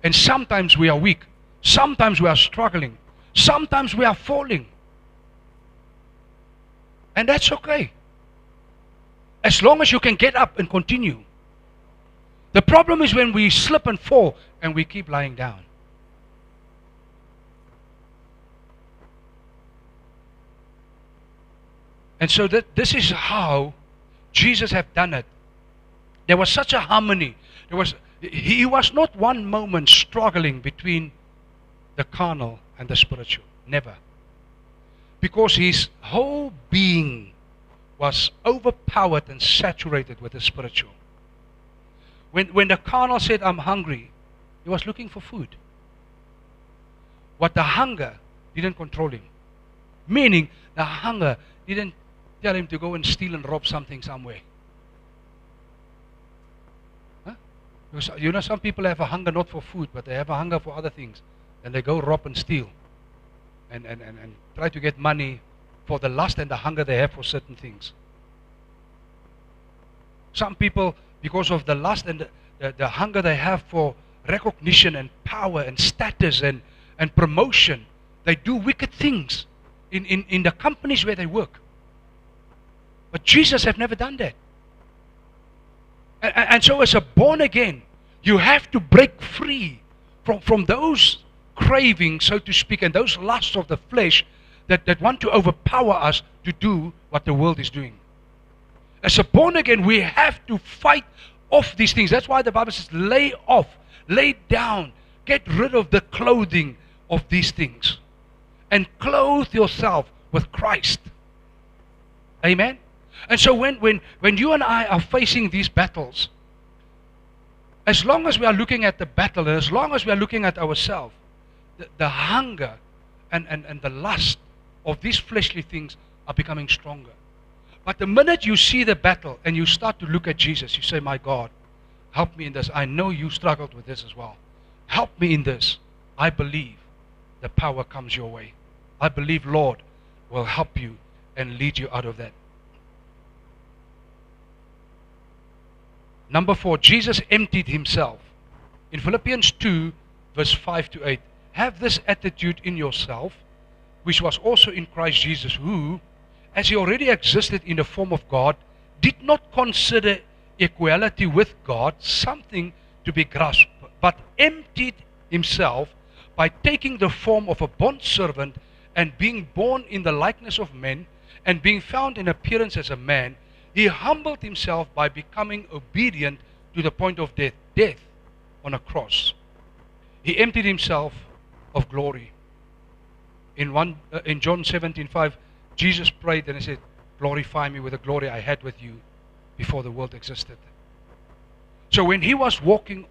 And sometimes we are weak. Sometimes we are struggling. Sometimes we are falling. And that's okay, as long as you can get up and continue. The problem is when we slip and fall and we keep lying down. And so this is how Jesus have done it. There was such a harmony. He was not one moment struggling between the carnal and the spiritual. Never. Because his whole being was overpowered and saturated with the spiritual. When the carnal said, I'm hungry, he was looking for food. What the hunger didn't control him. Meaning, the hunger didn't tell him to go and steal and rob something somewhere. Huh? Because, you know, some people have a hunger not for food, but they have a hunger for other things. And they go rob and steal. And try to get money for the lust and the hunger they have for certain things. Some people, because of the lust and the hunger they have for recognition and power and status and promotion, they do wicked things in the companies where they work. But Jesus have never done that. And so as a born again, you have to break free from those cravings, so to speak, and those lusts of the flesh that want to overpower us to do what the world is doing. As a born again, we have to fight off these things. That's why the Bible says, lay off, lay down, get rid of the clothing of these things, and clothe yourself with Christ. Amen? And so when you and I are facing these battles, as long as we are looking at the battle, and as long as we are looking at ourselves, the hunger and the lust of these fleshly things are becoming stronger. But the minute you see the battle and you start to look at Jesus, you say, my God, help me in this. I know you struggled with this as well. Help me in this. I believe the power comes your way. I believe, Lord, will help you and lead you out of that. Number 4, Jesus emptied himself. In Philippians 2, verse 5 to 8, have this attitude in yourself, which was also in Christ Jesus, who, as he already existed in the form of God, did not consider equality with God something to be grasped, but emptied himself by taking the form of a bondservant and being born in the likeness of men and being found in appearance as a man. He humbled himself by becoming obedient to the point of death, death on a cross. He emptied himself of glory. In John 17:5, Jesus prayed and he said, glorify me with the glory I had with you before the world existed. So when he was walking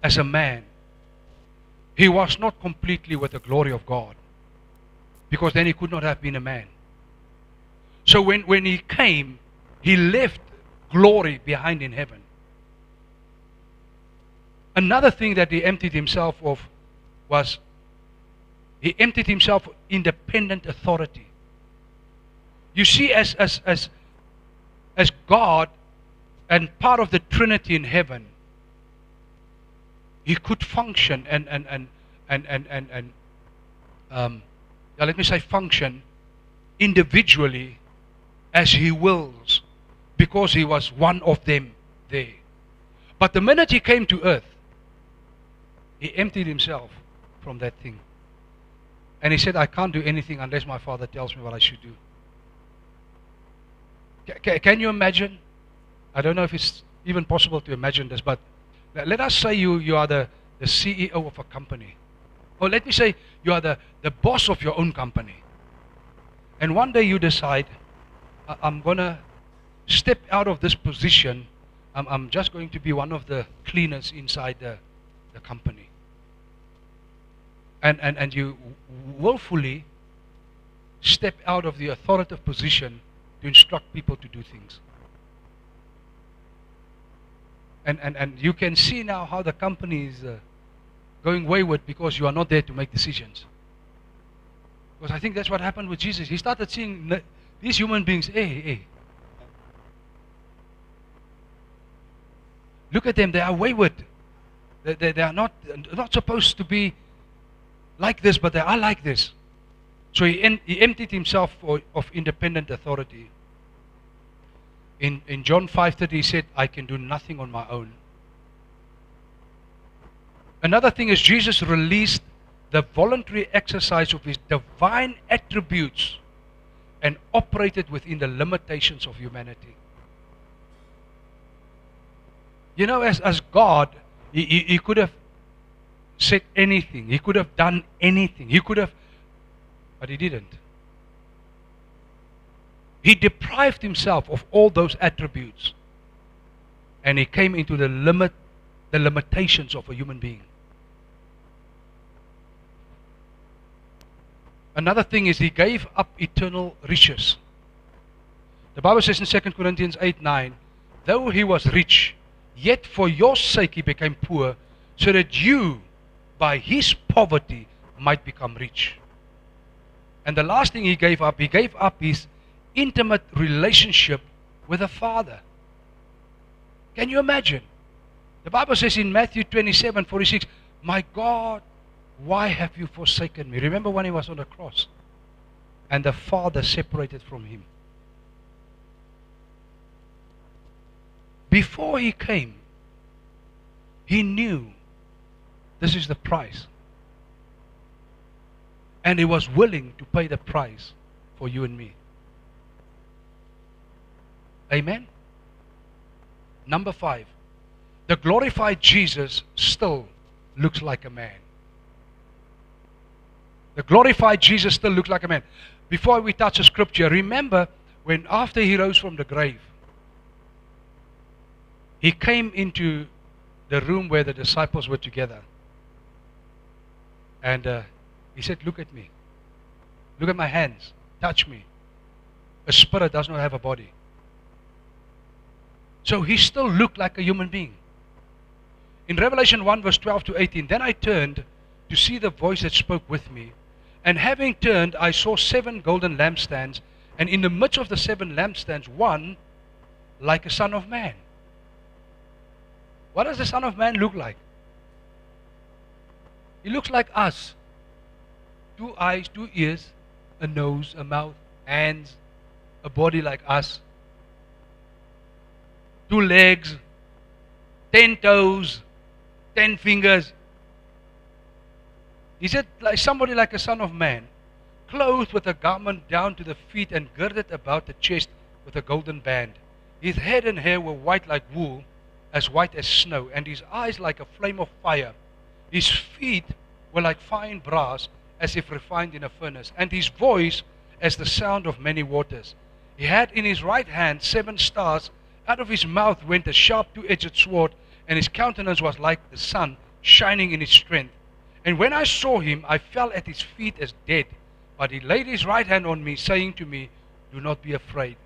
as a man, he was not completely with the glory of God, because then he could not have been a man. So when he came, he left glory behind in heaven. Another thing that he emptied himself of was he emptied himself of independent authority. You see, as God and part of the Trinity in heaven, he could function let me say function individually as he wills, because he was one of them there. But the minute he came to earth, he emptied himself from that thing. And he said, I can't do anything unless my Father tells me what I should do. Can you imagine? I don't know if it's even possible to imagine this, but let us say you are the CEO of a company. Or let me say you are the boss of your own company. And one day you decide, I'm going to step out of this position. I'm just going to be one of the cleaners inside the company. And you willfully step out of the authoritative position to instruct people to do things. And you can see now how the company is going wayward because you are not there to make decisions. Because I think that's what happened with Jesus. He started seeing these human beings, hey. Look at them, they are wayward. They are not supposed to be like this, but they are like this. So he emptied himself of independent authority. In John 5:30 he said, I can do nothing on my own. Another thing is Jesus released the voluntary exercise of his divine attributes and operated within the limitations of humanity. You know, as God, He could have said anything. He could have done anything. He could have, but he didn't. He deprived himself of all those attributes. And he came into the limitations of a human being. Another thing is he gave up eternal riches. The Bible says in 2 Corinthians 8:9, though he was rich, yet for your sake he became poor, so that you, by his poverty, might become rich. And the last thing he gave up his intimate relationship with the Father. Can you imagine? The Bible says in Matthew 27:46, my God, why have you forsaken me? Remember when he was on the cross and the Father separated from him. Before he came, he knew this is the price. And he was willing to pay the price for you and me. Amen? Number 5. The glorified Jesus still looks like a man. The glorified Jesus still looks like a man. Before we touch the scripture, remember when after he rose from the grave, he came into the room where the disciples were together. And he said, look at me. Look at my hands. Touch me. A spirit does not have a body. So he still looked like a human being. In Revelation 1 verse 12 to 18, then I turned to see the voice that spoke with me. And having turned, I saw 7 golden lampstands. And in the midst of the 7 lampstands, one like a son of man. What does the Son of Man look like? He looks like us. 2 eyes, 2 ears, a nose, a mouth, hands, a body like us. 2 legs, 10 toes, 10 fingers. He said, like somebody like a son of man, clothed with a garment down to the feet and girded about the chest with a golden band. His head and hair were white like wool, as white as snow, and his eyes like a flame of fire. His feet were like fine brass, as if refined in a furnace, and his voice as the sound of many waters. He had in his right hand 7 stars. Out of his mouth went a sharp 2-edged sword, and his countenance was like the sun, shining in his strength. And when I saw him, I fell at his feet as dead. But he laid his right hand on me, saying to me, do not be afraid.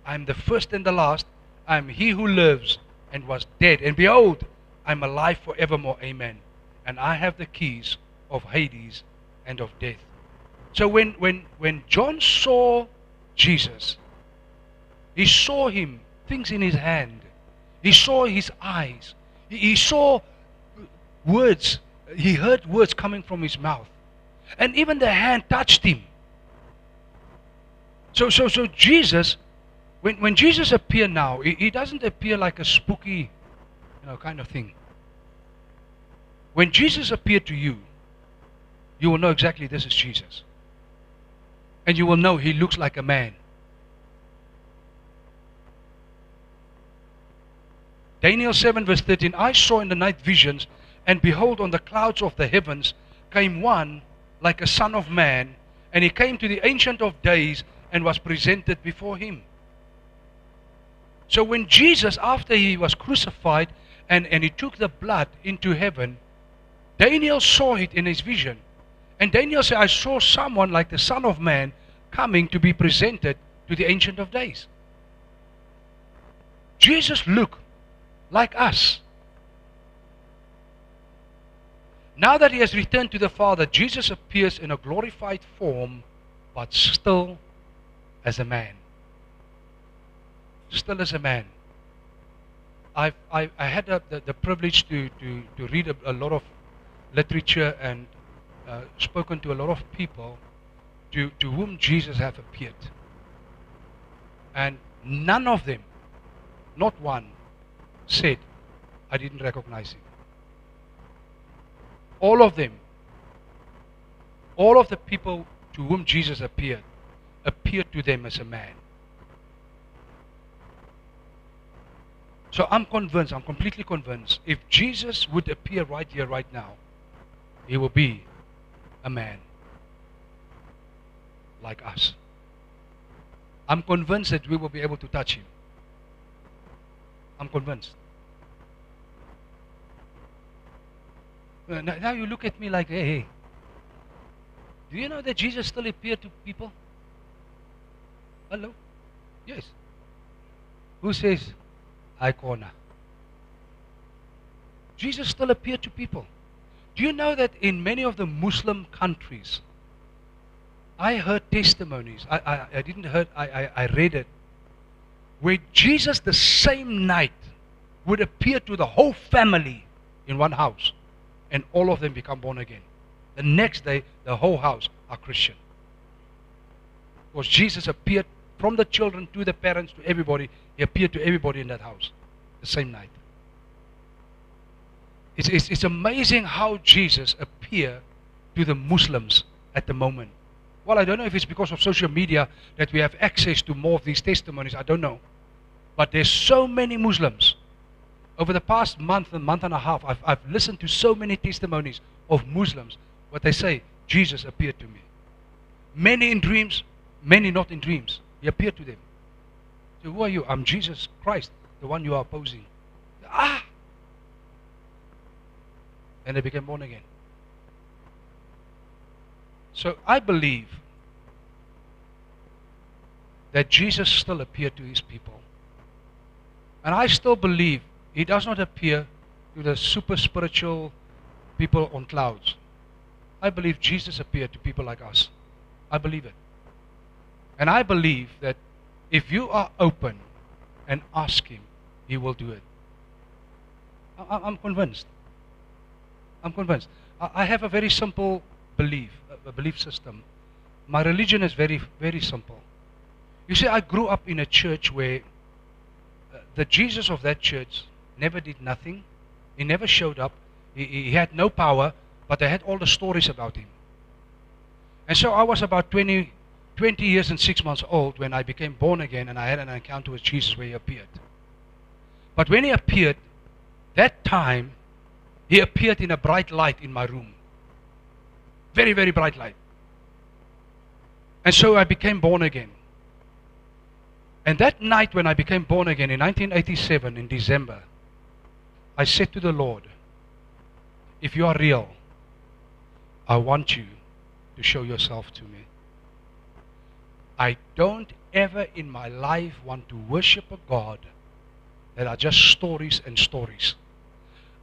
I am the first and the last. I am he who lives and was dead. And behold, I am alive forevermore. Amen. And I have the keys of Hades and of death. So when John saw Jesus, he saw him, things in his hand. He saw his eyes. He saw words. He heard words coming from his mouth. And even the hand touched him. So Jesus, when Jesus appeared now, he doesn't appear like a spooky, kind of thing. When Jesus appeared to you, you will know exactly this is Jesus. And you will know he looks like a man. Daniel 7 verse 13, I saw in the night visions, and behold, on the clouds of the heavens came one like a son of man, and he came to the Ancient of Days and was presented before him. So when Jesus, after he was crucified and he took the blood into heaven, Daniel saw it in his vision. And Daniel said, I saw someone like the Son of Man coming to be presented to the Ancient of Days. Jesus looked like us. Now that he has returned to the Father, Jesus appears in a glorified form, but still as a man. Still as a man. I had the privilege to read a lot of literature and spoken to a lot of people to whom Jesus have appeared. And none of them, not one, said, I didn't recognize him. All of them, all of the people to whom Jesus appeared to them as a man. So I'm convinced, I'm completely convinced, if Jesus would appear right here, right now, he will be a man like us. I'm convinced that we will be able to touch him. I'm convinced. Now you look at me like, hey, do you know that Jesus still appeared to people? Hello? Yes. Who says, Icona? Jesus still appeared to people. Do you know that in many of the Muslim countries, I heard testimonies, I didn't heard, I read it, where Jesus the same night would appear to the whole family in one house, and all of them become born again. The next day, the whole house are Christian. Because Jesus appeared from the children to the parents to everybody. He appeared to everybody in that house the same night. It's amazing how Jesus appeared to the Muslims at the moment. Well, I don't know if it's because of social media that we have access to more of these testimonies. I don't know. But there's so many Muslims. Over the past month and a half, I've listened to so many testimonies of Muslims. What they say, Jesus appeared to me. Many in dreams, many not in dreams. He appeared to them. So who are you? I'm Jesus Christ, the one you are opposing. Ah! And they became born again. So I believe that Jesus still appeared to his people. And I still believe he does not appear to the super spiritual people on clouds. I believe Jesus appeared to people like us. I believe it. And I believe that if you are open and ask him, he will do it. I'm convinced. I'm convinced. I have a very simple belief, a belief system. My religion is very, very simple. You see, I grew up in a church where the Jesus of that church never did nothing. He never showed up. He had no power, but they had all the stories about him. And so I was about 20 years and 6 months old when I became born again, and I had an encounter with Jesus where he appeared. But when he appeared, that time, he appeared in a bright light in my room. Very, very bright light. And so I became born again. And that night when I became born again in 1987 in December, I said to the Lord, if you are real, I want you to show yourself to me. I don't ever in my life want to worship a God that are just stories and stories.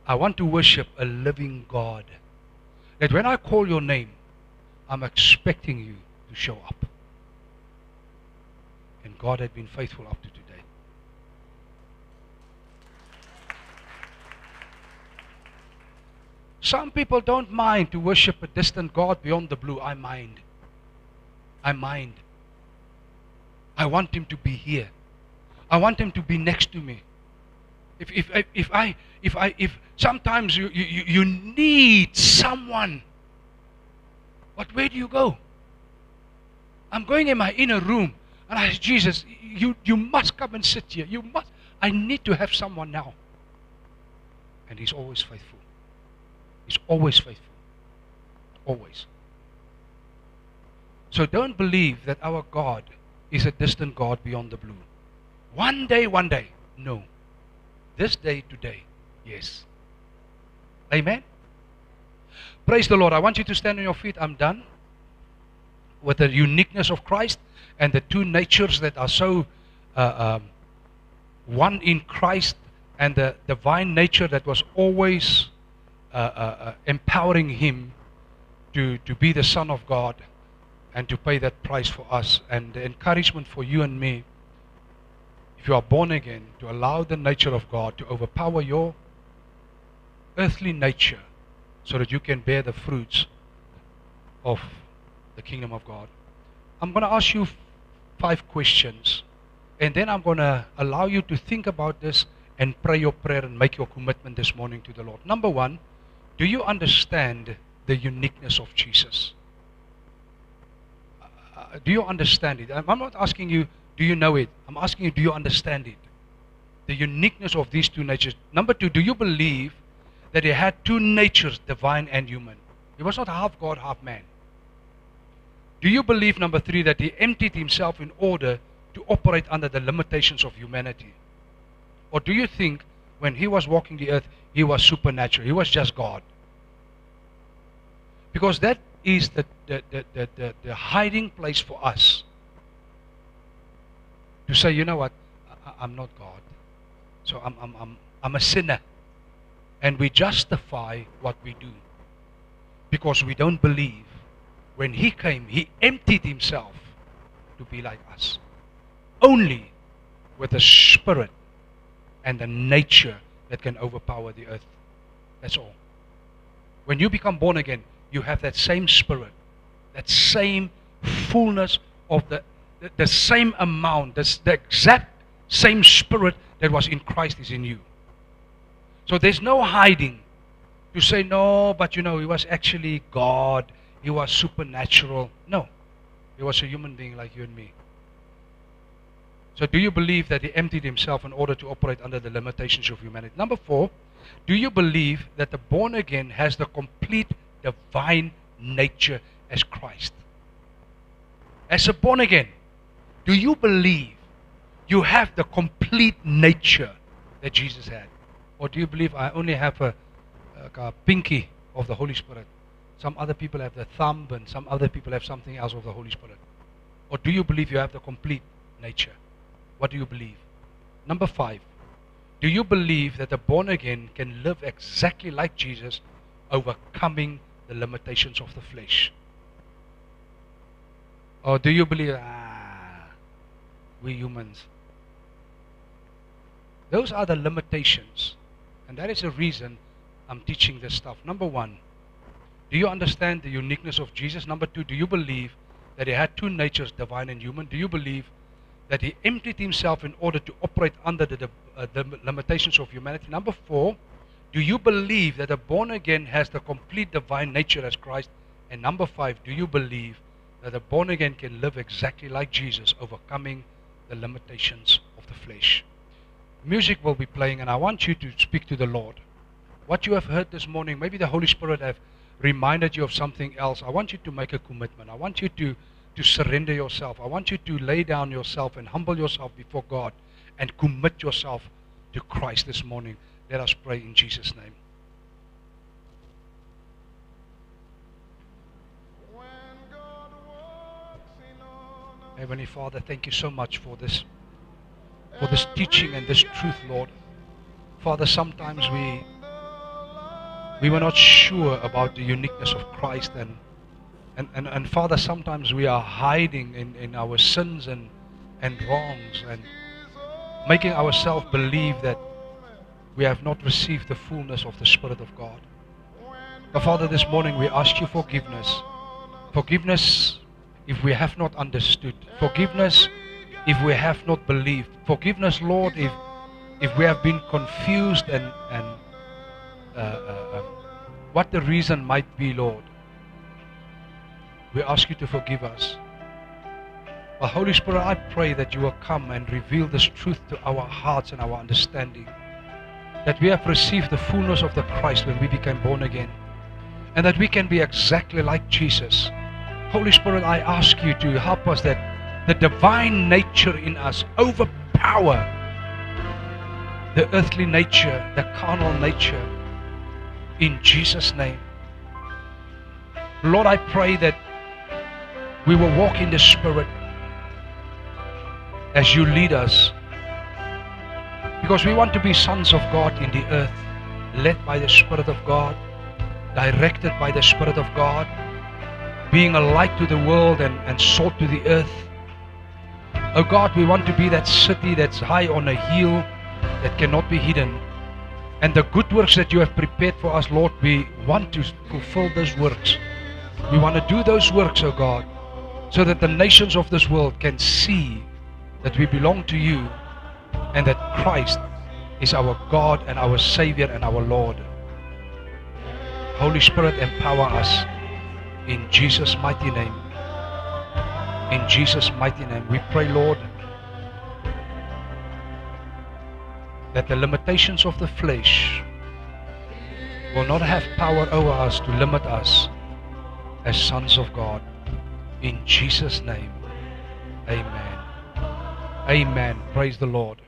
I want to worship a living God. That when I call your name, I'm expecting you to show up. And God had been faithful up to today. Some people don't mind to worship a distant God beyond the blue. I mind. I mind. I want him to be here. I want him to be next to me. If sometimes you need someone, but where do you go? I'm going in my inner room, and I said, Jesus, you must come and sit here. You must. I need to have someone now. And he's always faithful. He's always faithful. Always. So don't believe that our God is a distant God beyond the blue. One day, no. This day, today, yes. Amen? Praise the Lord. I want you to stand on your feet. I'm done with the uniqueness of Christ and the two natures that are so one in Christ, and the divine nature that was always empowering him to be the Son of God and to pay that price for us. And the encouragement for you and me, if you are born again, to allow the nature of God to overpower your earthly nature so that you can bear the fruits of the kingdom of God. I'm going to ask you 5 questions, and then I'm going to allow you to think about this and pray your prayer and make your commitment this morning to the Lord. Number 1, do you understand the uniqueness of Jesus? Do you understand it? I'm not asking you, do you know it? I'm asking you, do you understand it? the uniqueness of these two natures. Number two, do you believe that he had two natures, divine and human? He was not half God, half man. Do you believe, number three, that he emptied himself in order to operate under the limitations of humanity? Or do you think when he was walking the earth, he was supernatural, he was just God? Because that is the hiding place for us. To say, you know what, I'm not God. So I'm a sinner. And we justify what we do. Because we don't believe. When he came, he emptied himself to be like us. Only with the spirit and the nature that can overpower the earth. That's all. When you become born again, you have that same spirit, that same fullness of the same amount, the exact same spirit that was in Christ is in you. So there's no hiding to say, no, but you know, he was actually God, he was supernatural. No, he was a human being like you and me. So do you believe that he emptied himself in order to operate under the limitations of humanity? Number four, do you believe that the born again has the complete divine nature as Christ? As a born again, do you believe you have the complete nature that Jesus had? Or do you believe I only have a pinky of the Holy Spirit? Some other people have the thumb and some other people have something else of the Holy Spirit. Or do you believe you have the complete nature? What do you believe? Number five, do you believe that the born again can live exactly like Jesus, overcoming the limitations of the flesh? Or do you believe, we humans? Those are the limitations. And that is the reason I'm teaching this stuff. Number one, do you understand the uniqueness of Jesus? Number two, do you believe that he had two natures, divine and human? Do you believe that he emptied himself in order to operate under the limitations of humanity? Number four, do you believe that a born again has the complete divine nature as Christ? And number five, do you believe that a born again can live exactly like Jesus, overcoming the limitations of the flesh? Music will be playing, and I want you to speak to the Lord. What you have heard this morning, maybe the Holy Spirit have reminded you of something else. I want you to make a commitment. I want you to surrender yourself. I want you to lay down yourself and humble yourself before God and commit yourself to Christ this morning. Let us pray in Jesus' name. Heavenly Father, thank you so much for this teaching and this truth, Lord. Father, sometimes we were not sure about the uniqueness of Christ, and Father, sometimes we are hiding in our sins and wrongs and making ourselves believe that we have not received the fullness of the Spirit of God. But Father, this morning we ask you forgiveness. Forgiveness if we have not understood. Forgiveness if we have not believed. Forgiveness, Lord, if we have been confused and what the reason might be, Lord. We ask you to forgive us. But Holy Spirit, I pray that you will come and reveal this truth to our hearts and our understanding. That we have received the fullness of the Christ when we became born again. And that we can be exactly like Jesus. Holy Spirit, I ask you to help us that the divine nature in us overpower the earthly nature, the carnal nature, in Jesus' name. Lord, I pray that we will walk in the Spirit as you lead us, because we want to be sons of God in the earth, led by the Spirit of God, directed by the Spirit of God, being a light to the world and salt to the earth. Oh God, we want to be that city that's high on a hill that cannot be hidden. And the good works that you have prepared for us, Lord, we want to fulfill those works. We want to do those works, oh God, so that the nations of this world can see that we belong to you and that Christ is our God and our Savior and our Lord. Holy Spirit, empower us in Jesus' mighty name. In Jesus' mighty name we pray, Lord. that the limitations of the flesh will not have power over us to limit us as sons of God. In Jesus' name, amen. Amen. Praise the Lord.